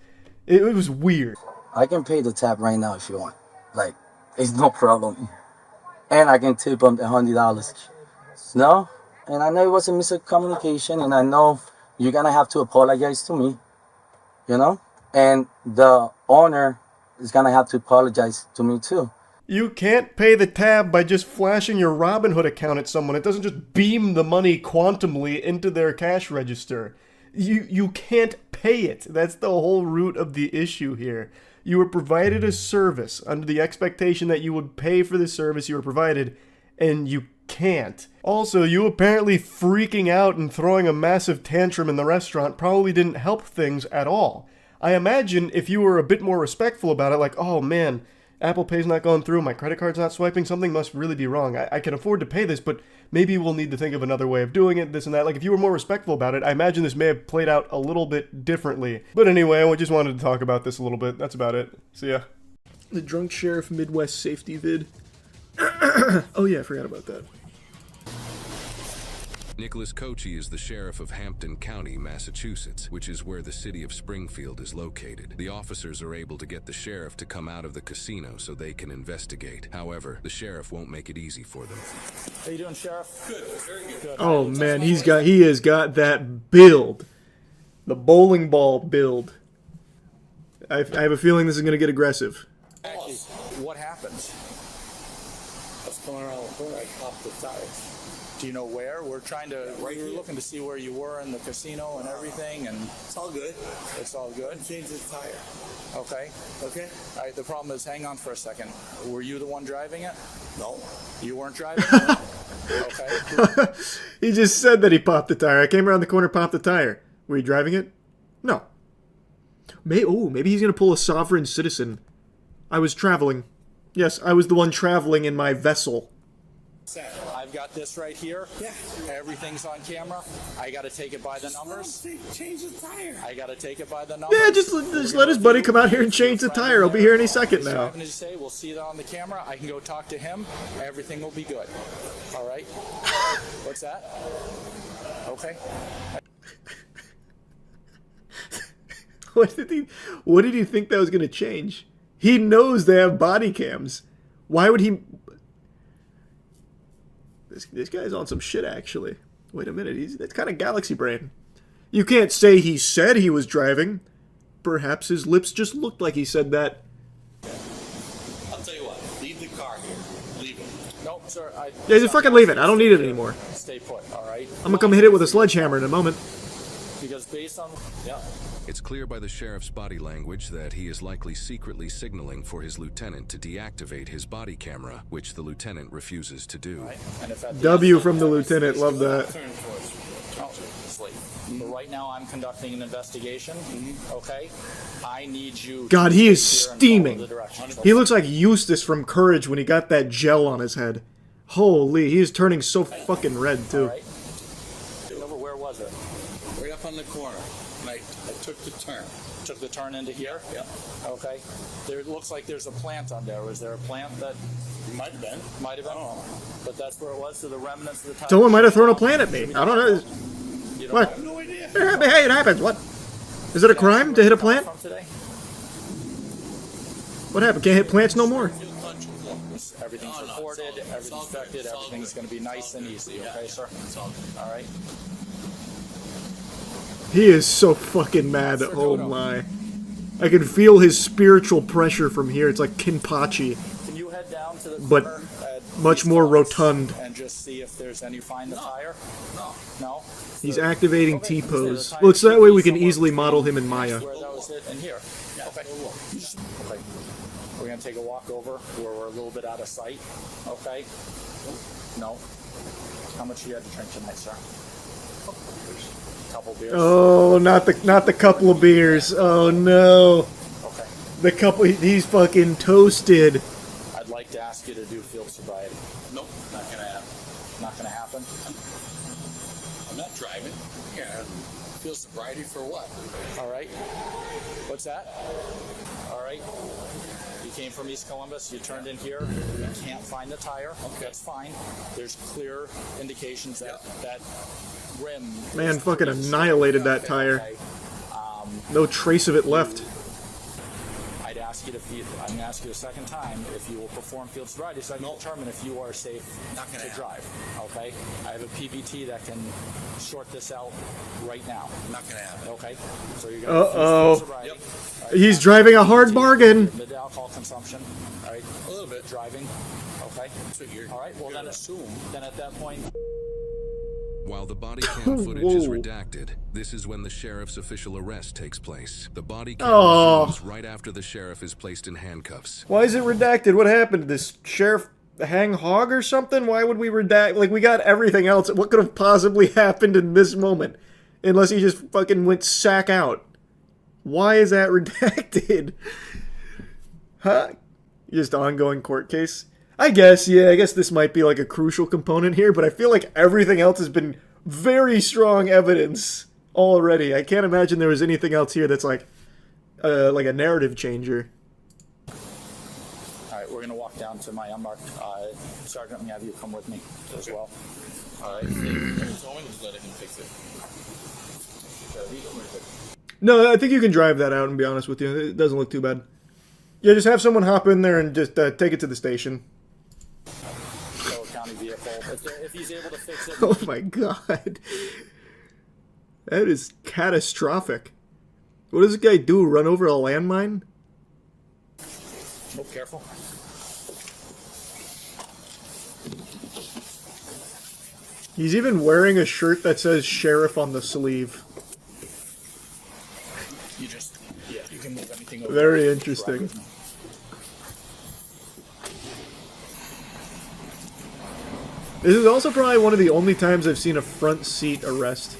It was weird. I can pay the tab right now if you want. Like, it's no problem. And I can tip him the $100. No? And I know it was a miscommunication, and I know you're gonna have to apologize to me, you know? And the owner is gonna have to apologize to me too. You can't pay the tab by just flashing your Robinhood account at someone. It doesn't just beam the money quantumly into their cash register. You can't pay it. That's the whole root of the issue here. You were provided a service under the expectation that you would pay for the service you were provided, and you can't. Also, you apparently freaking out and throwing a massive tantrum in the restaurant probably didn't help things at all. I imagine if you were a bit more respectful about it, like, oh man, Apple Pay's not going through, my credit card's not swiping, something must really be wrong. I can afford to pay this, but maybe we'll need to think of another way of doing it, this and that. Like, if you were more respectful about it, I imagine this may have played out a little bit differently. But anyway, I just wanted to talk about this a little bit. That's about it. See ya. The Drunk Sheriff Midwest Safety vid. Oh yeah, I forgot about that. Nicholas Cochee is the sheriff of Hampton County, Massachusetts, which is where the city of Springfield is located. The officers are able to get the sheriff to come out of the casino so they can investigate. However, the sheriff won't make it easy for them. How you doing, Sheriff? Good, very good. Oh man, he has got that build. The bowling ball build. I have a feeling this is going to get aggressive. Actually, what happened? I was coming around the corner, I popped the tire. Do you know where? We're looking to see where you were in the casino and everything, and it's all good. It's all good. Change the tire. Okay. Okay. All right. The problem is, hang on for a second. Were you the one driving it? No. You weren't driving it? Okay. He just said that he popped the tire. I came around the corner, popped the tire. Were you driving it? No. Maybe he's gonna pull a sovereign citizen. I was traveling. Yes, I was the one traveling in my vessel. I've got this right here. Yeah. Everything's on camera. I got to take it by the numbers. Change the tire. I got to take it by the numbers. Yeah, just let his buddy come out here and change the tire. He'll be here any second now. We'll see that on the camera. I can go talk to him. Everything will be good. All right. What's that? Okay. What did he think that was going to change? He knows they have body cams. Why would he? This guy's on some shit, actually. Wait a minute, that's kind of galaxy brain. You can't say he said he was driving. Perhaps his lips just looked like he said that. I'll tell you what, leave the car here. Leave it. Nope, sir. Yeah, just fucking leave it. I don't need it anymore. Stay put, all right? I'm gonna come hit it with a sledgehammer in a moment. Because based on... Yeah. It's clear by the sheriff's body language that he is likely secretly signaling for his lieutenant to deactivate his body camera, which the lieutenant refuses to do. Right. W from the lieutenant, love that. But right now I'm conducting an investigation, okay? I need you... God, he is steaming. He looks like Eustace from Courage when he got that gel on his head. Holy, he is turning so fucking red, too. Right. Where was it? Right up on the corner. I took the turn. Took the turn into here? Yeah. Okay. There looks like there's a plant on there. Was there a plant that... Might have been. Might have been. Oh. But that's where it was, to the remnants of the time. Someone might have thrown a plant at me. I don't know. What? I have no idea. Hey, it happens. What? Is it a crime to hit a plant? What happened? Can't hit plants no more? Everything's recorded, everything's inspected, everything's going to be nice and easy, okay, sir? All right. He is so fucking mad. Oh my. I can feel his spiritual pressure from here. It's like Kinpachi. Can you head down to the but much more rotund. And just see if there's any find the tire? No? He's activating T-pose. Well, it's that way we can easily model him in Maya. Where that was it, and here. Okay. Okay. We're going to take a walk over where we're a little bit out of sight. Okay? No. How much you had to drink tonight, sir? Couple beers. Oh, not the couple of beers. Oh no. Okay. The couple. He's fucking toasted. I'd like to ask you to do field sobriety. Nope, not gonna happen. Not gonna happen. I'm not driving. Yeah. Field sobriety for what? All right. What's that? All right. You came from East Columbus, you turned in here, you can't find the tire. Okay. That's fine. There's clear indications that that rim... Man fucking annihilated that tire. Okay. No trace of it left. I'd ask you to I'm going to ask you a second time if you will perform field sobriety so I can determine if you are safe to drive. Okay? I have a PBT that can sort this out right now. Not going to happen. Okay? So you're going to field sobriety. He's driving a hard bargain. Mid alcohol consumption. All right. A little bit. Driving. Okay. So you're, All right. Well, then assume. Then at that point. While the body cam footage is redacted, this is when the sheriff's official arrest takes place. The body cam resumes right after the sheriff is placed in handcuffs. Why is it redacted? What happened? Did this sheriff hang hog or something? Why would we redact? Like, we got everything else. What could have possibly happened in this moment? Unless he just fucking went sack out. Why is that redacted? Huh? Just ongoing court case? I guess, yeah, I guess this might be like a crucial component here, but I feel like everything else has been very strong evidence already. I can't imagine there was anything else here that's like a narrative changer. All right, we're gonna walk down to my unmarked sergeant. I'm gonna have you come with me as well. All right. Just let him fix it. No, I think you can drive that out, and be honest with you. It doesn't look too bad. Yeah, just have someone hop in there and just take it to the station. County vehicle. If he's able to fix it. Oh my god. That is catastrophic. What does this guy do? Run over a landmine? Oh, careful. He's even wearing a shirt that says sheriff on the sleeve. You can move anything over. Very interesting. This is also probably one of the only times I've seen a front seat arrest.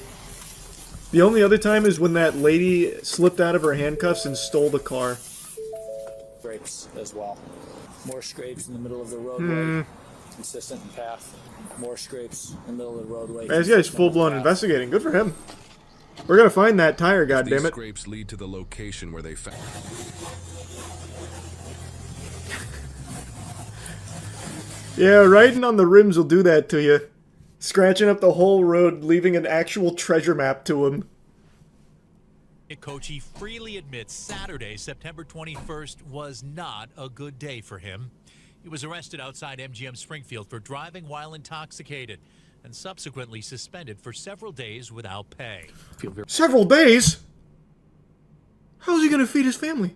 The only other time is when that lady slipped out of her handcuffs and stole the car. Scrapes as well. More scrapes in the middle of the roadway. Consistent in path. More scrapes in the middle of the roadway. Man, this guy's full-blown investigating. Good for him. We're gonna find that tire, goddammit. These scrapes lead to the location where they found. Yeah, riding on the rims will do that to you. Scratching up the whole road, leaving an actual treasure map to him. Kochi freely admits Saturday, September 21st, was not a good day for him. He was arrested outside MGM Springfield for driving while intoxicated and subsequently suspended for several days without pay. Several days? How's he gonna feed his family?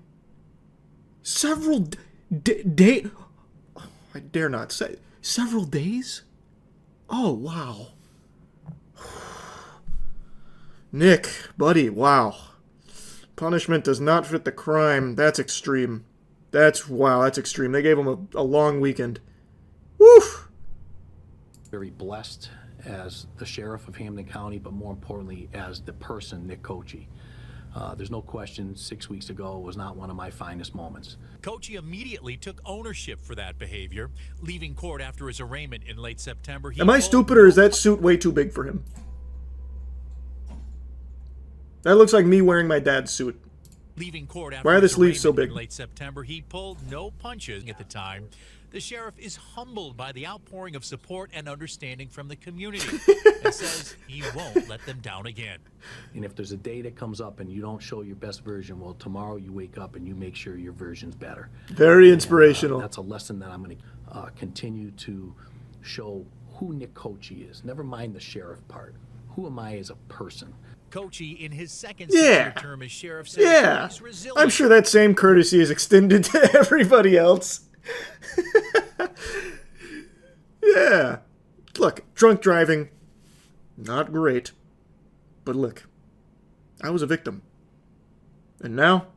Several days? Oh, I dare not say. Several days? Oh, wow. Nick, buddy, wow. Punishment does not fit the crime. That's extreme. Wow, that's extreme. They gave him a long weekend. Woof! Very blessed as the sheriff of Hamden County, but more importantly, as the person, Nick Kochi. There's no question, 6 weeks ago was not one of my finest moments. Kochi immediately took ownership for that behavior, leaving court after his arraignment in late September. Am I stupid, or is that suit way too big for him? That looks like me wearing my dad's suit. Leaving court after Why are the his sleeves so arraignment big? in late September, he pulled no punches at the time. The sheriff is humbled by the outpouring of support and understanding from the community and says he won't let them down again. And if there's a day that comes up and you don't show your best version, well, tomorrow you wake up and you make sure your version's better. Very inspirational. And, that's a lesson that I'm going to continue to show who Nick Kochi is. Never mind the sheriff part. Who am I as a person? Kochi, in his second Yeah. term as sheriff, says Yeah. he's resilient. I'm sure that same courtesy is extended to everybody else. Yeah. Look, drunk driving, not great. But look, I was a victim. And now,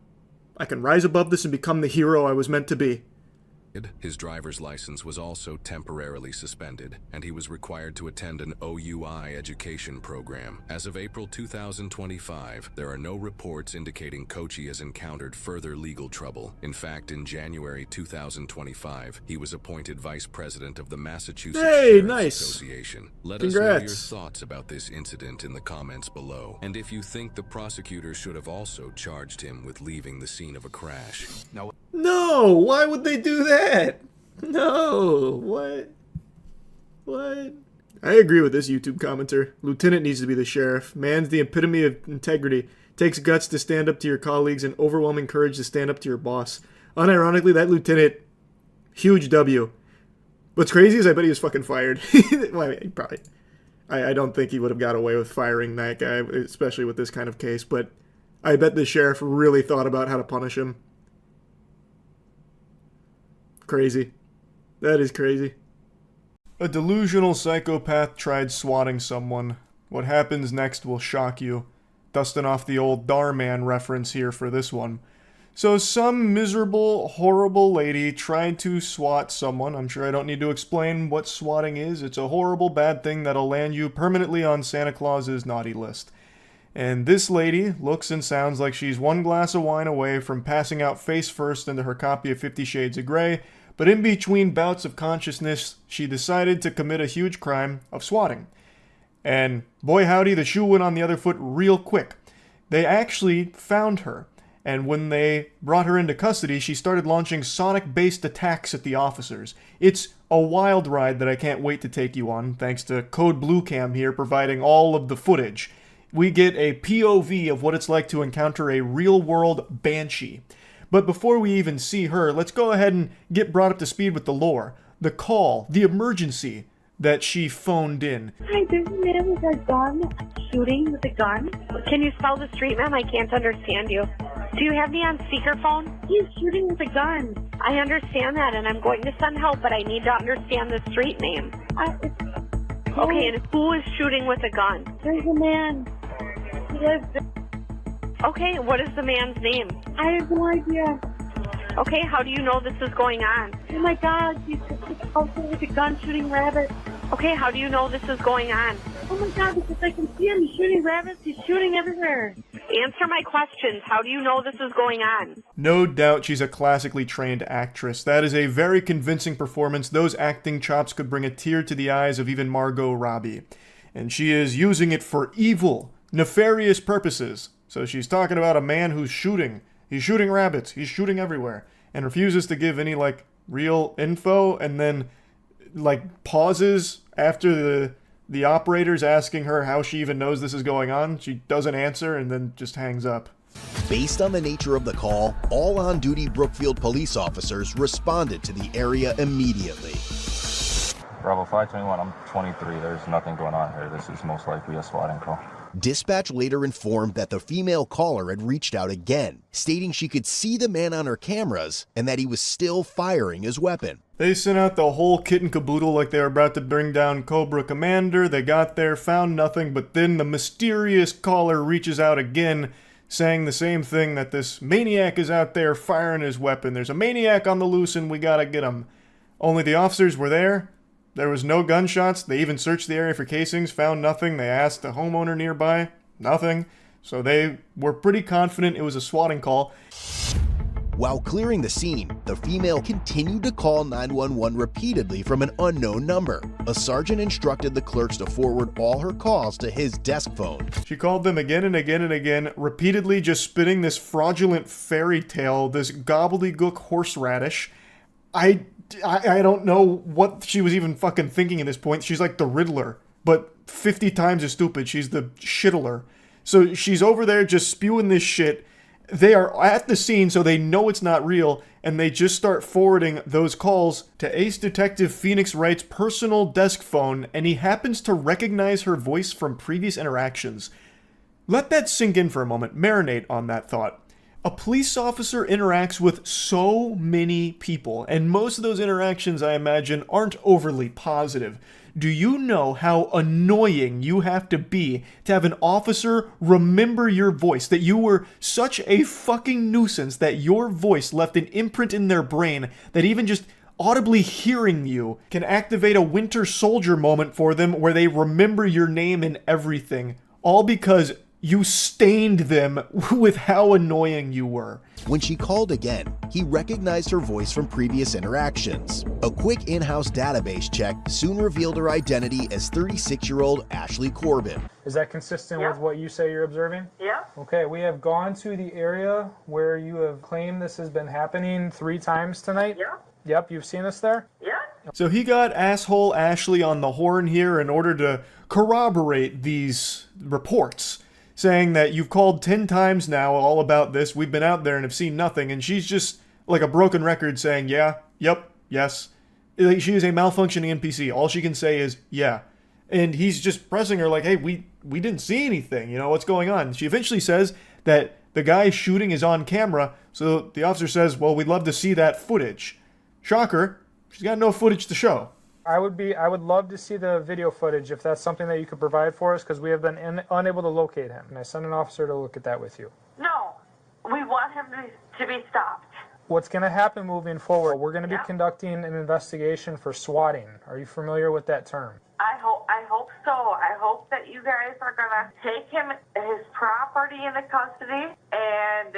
I can rise above this and become the hero I was meant to be. His driver's license was also temporarily suspended, and he was required to attend an OUI education program. As of April 2025, there are no reports indicating Kochi has encountered further legal trouble. In fact, in January 2025, he was appointed vice president of the Massachusetts Sheriff's nice. Association. Let us know your Congrats. thoughts about this incident in the comments below, and if you think the prosecutor should have also charged him with leaving the scene of a crash. No, why would they do that? No, what? I agree with this YouTube commenter. Lieutenant needs to be the sheriff. Man's the epitome of integrity. Takes guts to stand up to your colleagues and overwhelming courage to stand up to your boss. Unironically, that lieutenant, huge W. What's crazy is I bet he was fucking fired. Well, I mean, probably. I don't think he would have got away with firing that guy, especially with this kind of case, but I bet the sheriff really thought about how to punish him. Crazy. That is crazy. A delusional psychopath tried swatting someone. What happens next will shock you. Dusting off the old Darman reference here for this one. So some miserable, horrible lady tried to swat someone. I'm sure I don't need to explain what swatting is. It's a horrible, bad thing that'll land you permanently on Santa Claus's naughty list. And this lady looks and sounds like she's one glass of wine away from passing out face first into her copy of 50 Shades of Grey, but in between bouts of consciousness, she decided to commit a huge crime of swatting. And boy howdy, the shoe went on the other foot real quick. They actually found her. And when they brought her into custody, she started launching sonic-based attacks at the officers. It's a wild ride that I can't wait to take you on, thanks to Code Blue Cam here providing all of the footage. We get a POV of what it's like to encounter a real-world banshee. But before we even see her, let's go ahead and get brought up to speed with the lore, the call, the emergency that she phoned in. Hi, there's a man with a gun, shooting with a gun. Can you spell the street, ma'am? I can't understand you. Do you have me on speakerphone? He's shooting with a gun. I understand that, and I'm going to send help, but I need to understand the street name. Okay, and who is shooting with a gun? There's a man. He lives there. Okay, what is the man's name? I have no idea. Okay, how do you know this is going on? Oh my God, he's out there with a gun shooting rabbits. Okay, how do you know this is going on? Oh my God, because I can see him shooting rabbits. He's shooting everywhere. Answer my questions. How do you know this is going on? No doubt she's a classically trained actress. That is a very convincing performance. Those acting chops could bring a tear to the eyes of even Margot Robbie. And she is using it for evil, nefarious purposes. So she's talking about a man who's shooting. He's shooting rabbits. He's shooting everywhere. And refuses to give any, real info. And then, pauses after the operator's asking her how she even knows this is going on. She doesn't answer and then just hangs up. Based on the nature of the call, all on-duty Brookfield police officers responded to the area immediately. Bravo 521, I'm 23. There's nothing going on here. This is most likely a swatting call. Dispatch later informed that the female caller had reached out again, stating she could see the man on her cameras and that he was still firing his weapon. They sent out the whole kit and caboodle like they were about to bring down Cobra Commander. They got there, found nothing, but then the mysterious caller reaches out again, saying the same thing, that this maniac is out there firing his weapon. There's a maniac on the loose and we gotta get him. Only the officers were there. There was no gunshots. They even searched the area for casings, found nothing. They asked the homeowner nearby, nothing. So they were pretty confident it was a swatting call. While clearing the scene, the female continued to call 911 repeatedly from an unknown number. A sergeant instructed the clerks to forward all her calls to his desk phone. She called them again and again and again, repeatedly just spitting this fraudulent fairy tale, this gobbledygook horseradish. I don't know what she was even fucking thinking at this point. She's like the Riddler, but 50 times as stupid. She's the shittler. So she's over there just spewing this shit. They are at the scene, so they know it's not real, and they just start forwarding those calls to Ace Detective Phoenix Wright's personal desk phone, and he happens to recognize her voice from previous interactions. Let that sink in for a moment. Marinate on that thought. A police officer interacts with so many people, and most of those interactions, I imagine, aren't overly positive. Do you know how annoying you have to be to have an officer remember your voice? That you were such a fucking nuisance that your voice left an imprint in their brain that even just audibly hearing you can activate a Winter Soldier moment for them where they remember your name and everything. All because you stained them with how annoying you were. When she called again, he recognized her voice from previous interactions. A quick in-house database check soon revealed her identity as 36-year-old Ashley Corbin. Is that consistent with what you say you're observing? Yeah. Okay, we have gone to the area where you have claimed this has been happening 3 times tonight. Yeah. Yep, you've seen us there? Yeah. So he got asshole Ashley on the horn here in order to corroborate these reports, saying that you've called 10 times now all about this, we've been out there and have seen nothing, and she's just like a broken record saying, yeah, yep, yes. Like, she is a malfunctioning NPC. All she can say is, yeah. And he's just pressing her like, hey, we didn't see anything, what's going on? She eventually says that the guy shooting is on camera, so the officer says, well, we'd love to see that footage. Shocker, she's got no footage to show. I would love to see the video footage if that's something that you could provide for us, because we have been unable to locate him. And I sent an officer to look at that with you. No, we want him to be stopped. What's going to happen moving forward, we're going to be conducting an investigation for swatting. Are you familiar with that term? I hope so. I hope that you guys are going to take him, his property into custody and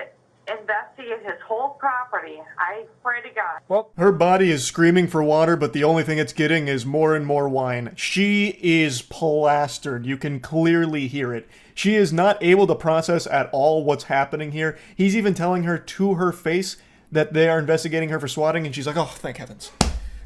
investigate his whole property. I pray to God. Well, her body is screaming for water, but the only thing it's getting is more and more wine. She is plastered. You can clearly hear it. She is not able to process at all what's happening here. He's even telling her to her face that they are investigating her for swatting, and she's like, oh, thank heavens.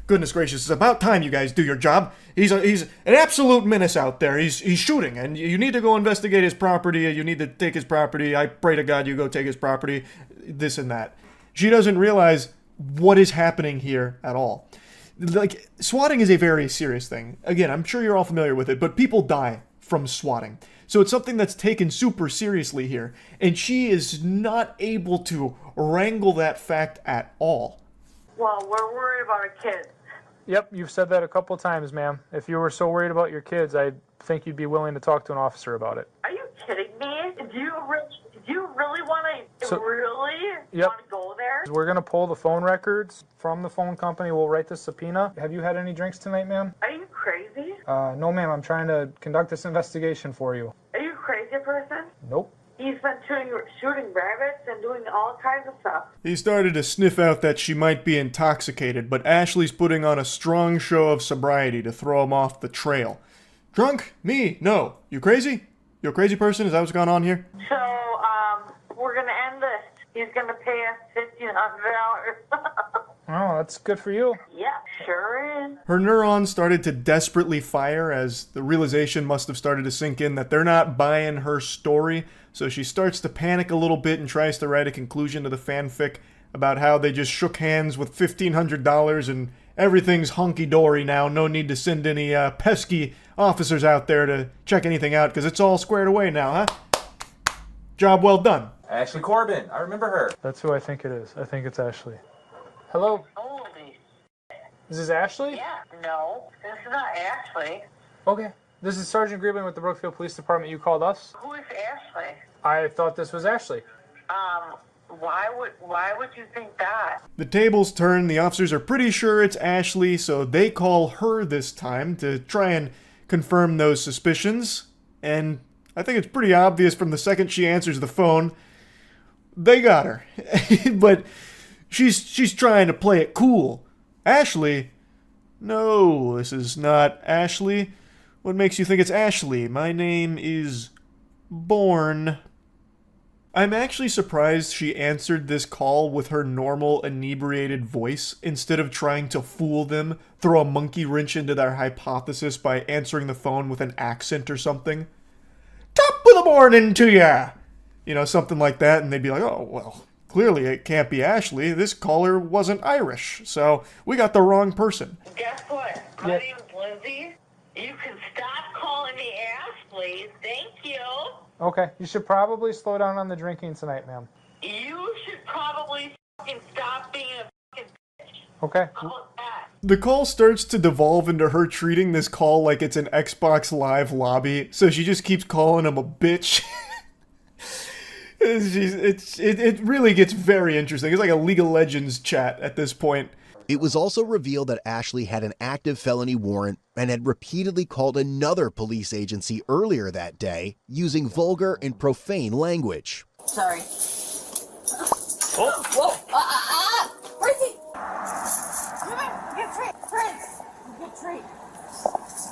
Goodness gracious, it's about time you guys do your job. He's an absolute menace out there. He's shooting, and you need to go investigate his property. You need to take his property. I pray to God you go take his property. This and that. She doesn't realize what is happening here at all. Like, swatting is a very serious thing. Again, I'm sure you're all familiar with it, but people die from swatting. So it's something that's taken super seriously here, and she is not able to wrangle that fact at all. Well, we're worried about our kids. Yep, you've said that a couple times, ma'am. If you were so worried about your kids, I think you'd be willing to talk to an officer about it. Are you kidding me? Do you really want to Yep. go there? We're going to pull the phone records from the phone company. We'll write the subpoena. Have you had any drinks tonight, ma'am? Are you crazy? No, ma'am. I'm trying to conduct this investigation for you. Are you a crazy person? Nope. He's been shooting rabbits and doing all kinds of stuff. He started to sniff out that she might be intoxicated, but Ashley's putting on a strong show of sobriety to throw him off the trail. Drunk? Me? No. You crazy? You a crazy person? Is that what's going on here? So, we're going to end this. He's going to pay us $1,500. Oh, that's good for you. Yeah, sure is. Her neurons started to desperately fire as the realization must have started to sink in that they're not buying her story. So she starts to panic a little bit and tries to write a conclusion to the fanfic about how they just shook hands with $1,500 and everything's hunky-dory now. No need to send any pesky officers out there to check anything out because it's all squared away now, huh? Job well done. Ashley Corbin. I remember her. That's who I think it is. I think it's Ashley. Hello? Holy. Is this Ashley? Yeah, no, this is not Ashley. Okay. This is Sergeant Griebling with the Brookfield Police Department. You called us? Who is Ashley? I thought this was Ashley. Why would you think that? The tables turn. The officers are pretty sure it's Ashley, so they call her this time to try and confirm those suspicions. And I think it's pretty obvious from the second she answers the phone, they got her. But she's trying to play it cool. Ashley? No, this is not Ashley. What makes you think it's Ashley? My name is Bourne. I'm actually surprised she answered this call with her normal inebriated voice instead of trying to fool them, throw a monkey wrench into their hypothesis by answering the phone with an accent or something. Top of the morning to ya! You know, something like that, and they'd be like, oh, well, clearly it can't be Ashley. This caller wasn't Irish, so we got the wrong person. Guess what? My name's Lindsay. You can stop calling me Ashley. Thank you. Okay, you should probably slow down on the drinking tonight, ma'am. You should probably fucking stop being a fucking bitch. Okay. How about that? The call starts to devolve into her treating this call like it's an Xbox Live lobby, so she just keeps calling him a bitch. It really gets very interesting. It's like a League of Legends chat at this point. It was also revealed that Ashley had an active felony warrant and had repeatedly called another police agency earlier that day using vulgar and profane language. Sorry. Oh. Whoa. Where's he? Come on. Get a treat. Chris. Get a treat.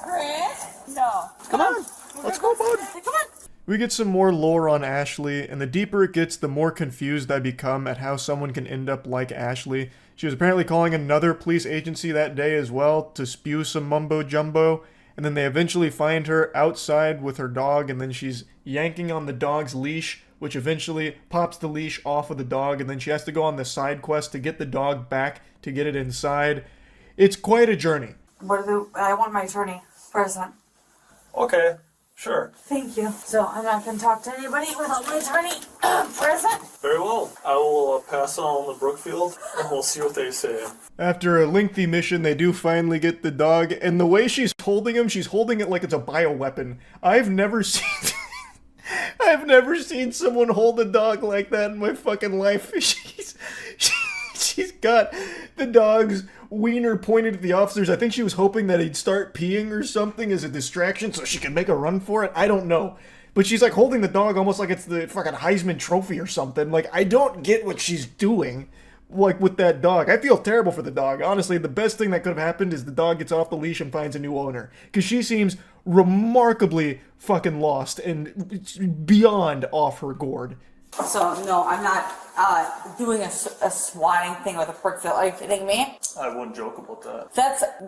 Chris. No. Come on. Let's go, bud. Come on. We get some more lore on Ashley, and the deeper it gets, the more confused I become at how someone can end up like Ashley. She was apparently calling another police agency that day as well to spew some mumbo-jumbo, and then they eventually find her outside with her dog, and then she's yanking on the dog's leash, which eventually pops the leash off of the dog, and then she has to go on the side quest to get the dog back to get it inside. It's quite a journey. I want my attorney present. Okay. Sure. Thank you. So I'm not going to talk to anybody without my attorney present. Very well. I will pass it on to Brookfield, and we'll see what they say. After a lengthy mission, they do finally get the dog, and the way she's holding him, she's holding it like it's a bioweapon. I've never seen someone hold a dog like that in my fucking life. She's got the dog's wiener pointed at the officers. I think she was hoping that he'd start peeing or something as a distraction so she could make a run for it. I don't know. But she's like holding the dog almost like it's the fucking Heisman Trophy or something. Like, I don't get what she's doing, like, with that dog. I feel terrible for the dog. Honestly, the best thing that could have happened is the dog gets off the leash and finds a new owner. Because she seems remarkably fucking lost and beyond off her gourd. So, no, I'm not doing a swatting thing with a Brookfield. Are you kidding me? I wouldn't joke about that.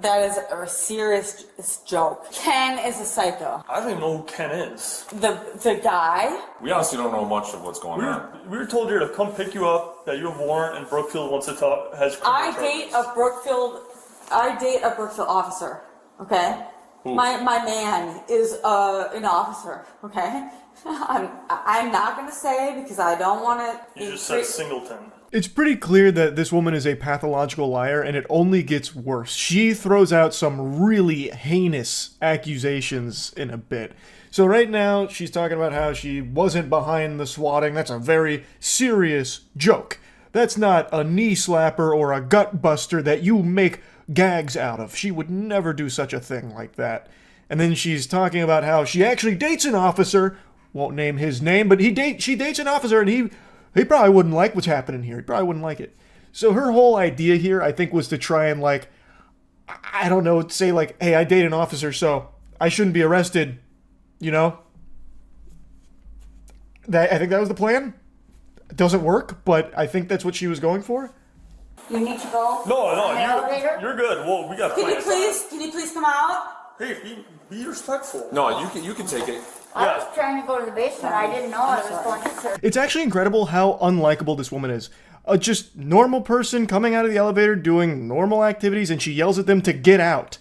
That is a serious joke. Ken is a psycho. I don't even know who Ken is. The guy? We honestly don't know much of what's going on. We were told here to come pick you up, that you have a warrant, and Brookfield wants to talk, has criminal charges. I date a Brookfield officer, okay? Who? My man is an officer, okay? I'm not going to say because I don't want to... You just said Singleton. It's pretty clear that this woman is a pathological liar, and it only gets worse. She throws out some really heinous accusations in a bit. So right now, she's talking about how she wasn't behind the swatting. That's a very serious joke. That's not a knee slapper or a gut buster that you make gags out of. She would never do such a thing like that. And then she's talking about how she actually dates an officer. Won't name his name, but she dates an officer, and he probably wouldn't like what's happening here. He probably wouldn't like it. So her whole idea here, I think, was to try and, like, I don't know, say, like, hey, I date an officer, so I shouldn't be arrested, you know? I think that was the plan. It doesn't work, but I think that's what she was going for. You need to go? No, you're good. Well, we got plans. Can you please come out? Hey, be respectful. No, you can take it. I was trying to go to the basement. I didn't know I was going to. It's actually incredible how unlikable this woman is. A just normal person coming out of the elevator doing normal activities, and she yells at them to get out.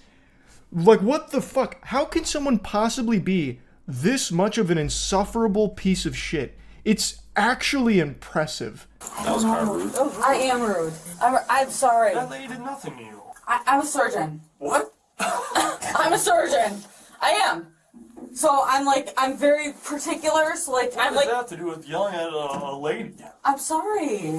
Like, what the fuck? How can someone possibly be this much of an insufferable piece of shit? It's actually impressive. That was kind of rude. I am rude. I'm sorry. That lady did nothing to you. I'm a surgeon. What? I'm a surgeon. I am. So I'm very particular. So What does that have to do with yelling at a lady? I'm sorry.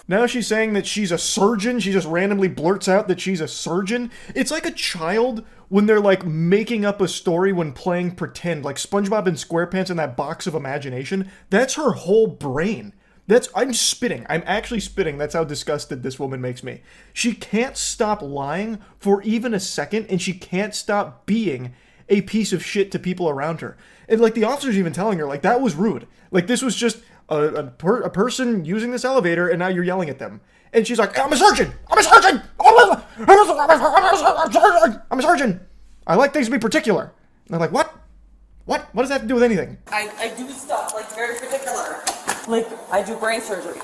Now she's saying that she's a surgeon. She just randomly blurts out that she's a surgeon. It's like a child when they're like making up a story when playing pretend, like SpongeBob and SquarePants in that box of imagination. That's her whole brain. I'm spitting. I'm actually spitting. That's how disgusted this woman makes me. She can't stop lying for even a second, and she can't stop being a piece of shit to people around her. And like the officer's even telling her, like, that was rude. Like, this was just a person using this elevator, and now you're yelling at them. And she's like, I'm a surgeon! I'm a surgeon! I'm a surgeon! I like things to be particular. And they're like, what? What? What does that have to do with anything? I do stuff, like, very particular. Like, I do brain surgery.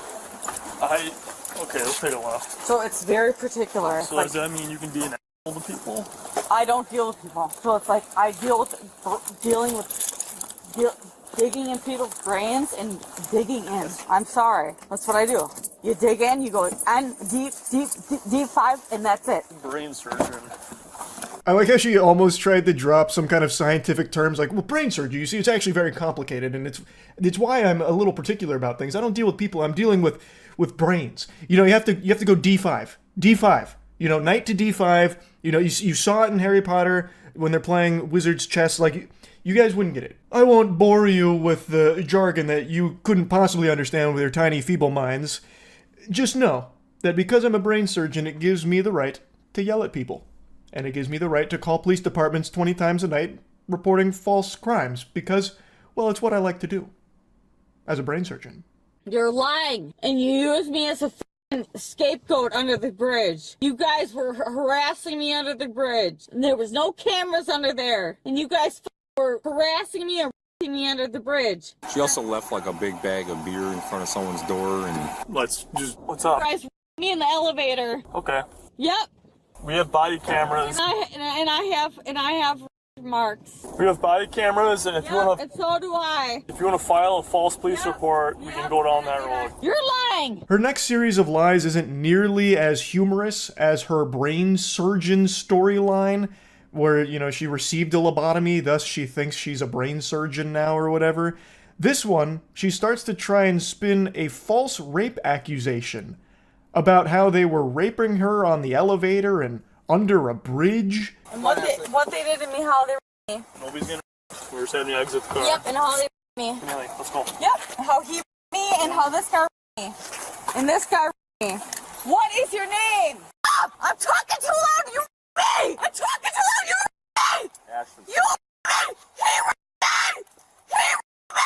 Okay, let's take a left. So it's very particular. So does that mean you can be an asshole to people? I don't deal with people. So it's like, I deal with digging in people's brains and digging in. I'm sorry. That's what I do. You dig in, you go deep 5, and that's it. Brain surgeon. I like how she almost tried to drop some kind of scientific terms like, well, brain surgery, you see, it's actually very complicated, and it's why I'm a little particular about things. I don't deal with people, I'm dealing with brains. You know, you have to go D5. D5. You know, knight to D5. You know, you saw it in Harry Potter when they're playing wizard's chess. Like, you guys wouldn't get it. I won't bore you with the jargon that you couldn't possibly understand with your tiny, feeble minds. Just know that because I'm a brain surgeon, it gives me the right to yell at people. And it gives me the right to call police departments 20 times a night reporting false crimes because, well, it's what I like to do as a brain surgeon. You're lying, and you use me as a scapegoat under the bridge. You guys were harassing me under the bridge, and there was no cameras under there, and you guys were harassing me and me under the bridge. She also left like a big bag of beer in front of someone's door and... What's up? You guys me in the elevator. Okay. Yep. We have body cameras. And I have marks. We have body cameras, and if you want And so do I. to file a false police report, we can go down that road. You're lying. Her next series of lies isn't nearly as humorous as her brain surgeon storyline, where, you know, she received a lobotomy, thus she thinks she's a brain surgeon now or whatever. This one, she starts to try and spin a false rape accusation about how they were raping her on the elevator and under a bridge. And what they did to me, how they raped me. Nobody's gonna. We're just having to exit the car. Yep, and how they raped me. Millie, let's go. Yep, how he raped me and how this guy raped me. And this guy raped me. What is your name? Stop! I'm talking too loud, you raped me! I'm talking too loud, you raped me! Ashley. You raped me! He raped me! He raped me!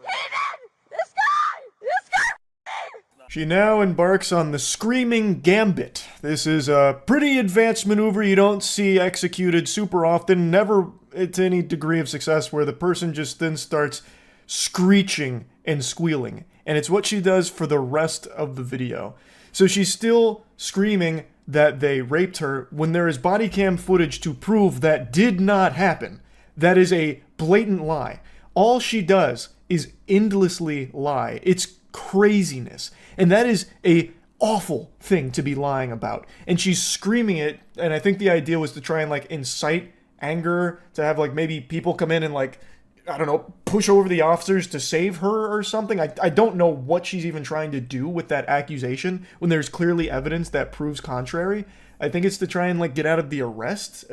He did! This guy! This guy raped me! She now embarks on the Screaming Gambit. This is a pretty advanced maneuver you don't see executed super often, never to any degree of success, where the person just then starts screeching and squealing. And it's what she does for the rest of the video. So she's still screaming that they raped her when there is body cam footage to prove that did not happen. That is a blatant lie. All she does is endlessly lie. It's craziness. And that is a awful thing to be lying about. And she's screaming it, and I think the idea was to try and like incite anger, to have like maybe people come in and like, I don't know, push over the officers to save her or something. I don't know what she's even trying to do with that accusation when there's clearly evidence that proves contrary. I think it's to try and like get out of the arrest.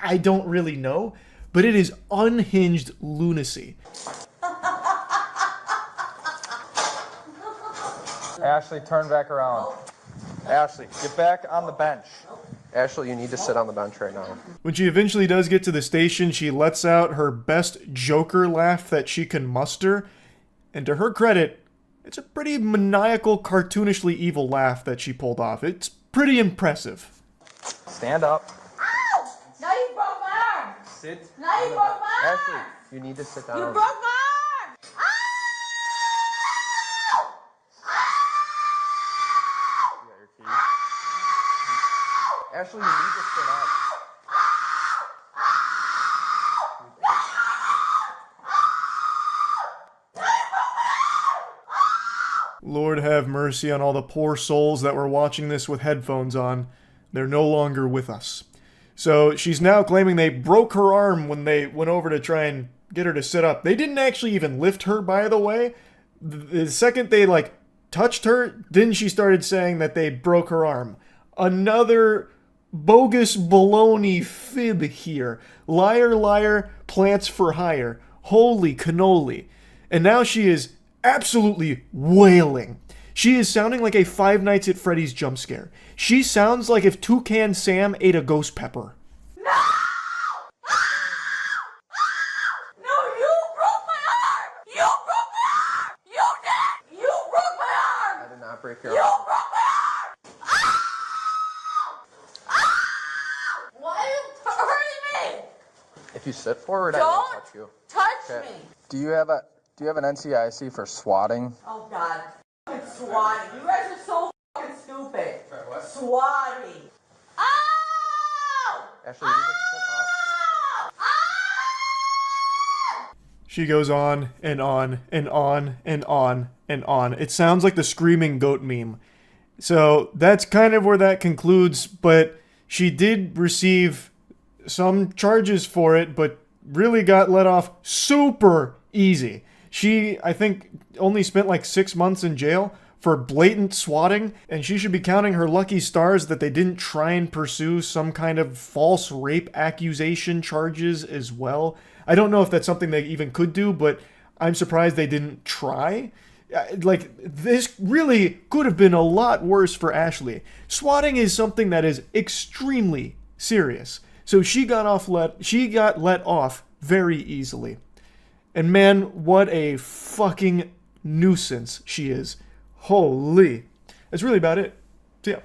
I don't really know, but it is unhinged lunacy. Ashley, turn back around. Ashley, get back on the bench. Ashley, you need to sit on the bench right now. When she eventually does get to the station, she lets out her best Joker laugh that she can muster. And to her credit, it's a pretty maniacal, cartoonishly evil laugh that she pulled off. It's pretty impressive. Stand up. Ow! Now you broke my arm! Sit. Now you broke my arm! Ashley, you need to sit down. You broke my arm! Ow! Ashley, you need to sit up. Lord have mercy on all the poor souls that were watching this with headphones on. They're no longer with us. So she's now claiming they broke her arm when they went over to try and get her to sit up. They didn't actually even lift her, by the way. The second they like touched her, then she started saying that they broke her arm. Another bogus baloney fib here. Liar, liar, plants for hire. Holy cannoli. And now she is absolutely wailing. She is sounding like a Five Nights at Freddy's jump scare. She sounds like if Toucan Sam ate a ghost pepper. No! No, you broke my arm! You broke my arm! You did! You broke my arm! I did not break your You arm. broke my arm! Why are you hurting me? If you sit forward, I won't Don't touch you. touch me! Do you have an NCIC for swatting? Oh God. Swatting. You guys are so fucking stupid. Swatting. Ow! Ashley, you need to sit up. She goes on and on and on and on and on. It sounds like the screaming goat meme. So that's kind of where that concludes, but she did receive some charges for it, but really got let off super easy. She, I think, only spent like 6 months in jail for blatant swatting, and she should be counting her lucky stars that they didn't try and pursue some kind of false rape accusation charges as well. I don't know if that's something they even could do, but I'm surprised they didn't try. Like, this really could have been a lot worse for Ashley. Swatting is something that is extremely serious. So she got let off very easily. And man, what a fucking nuisance she is. Holy. That's really about it. See ya.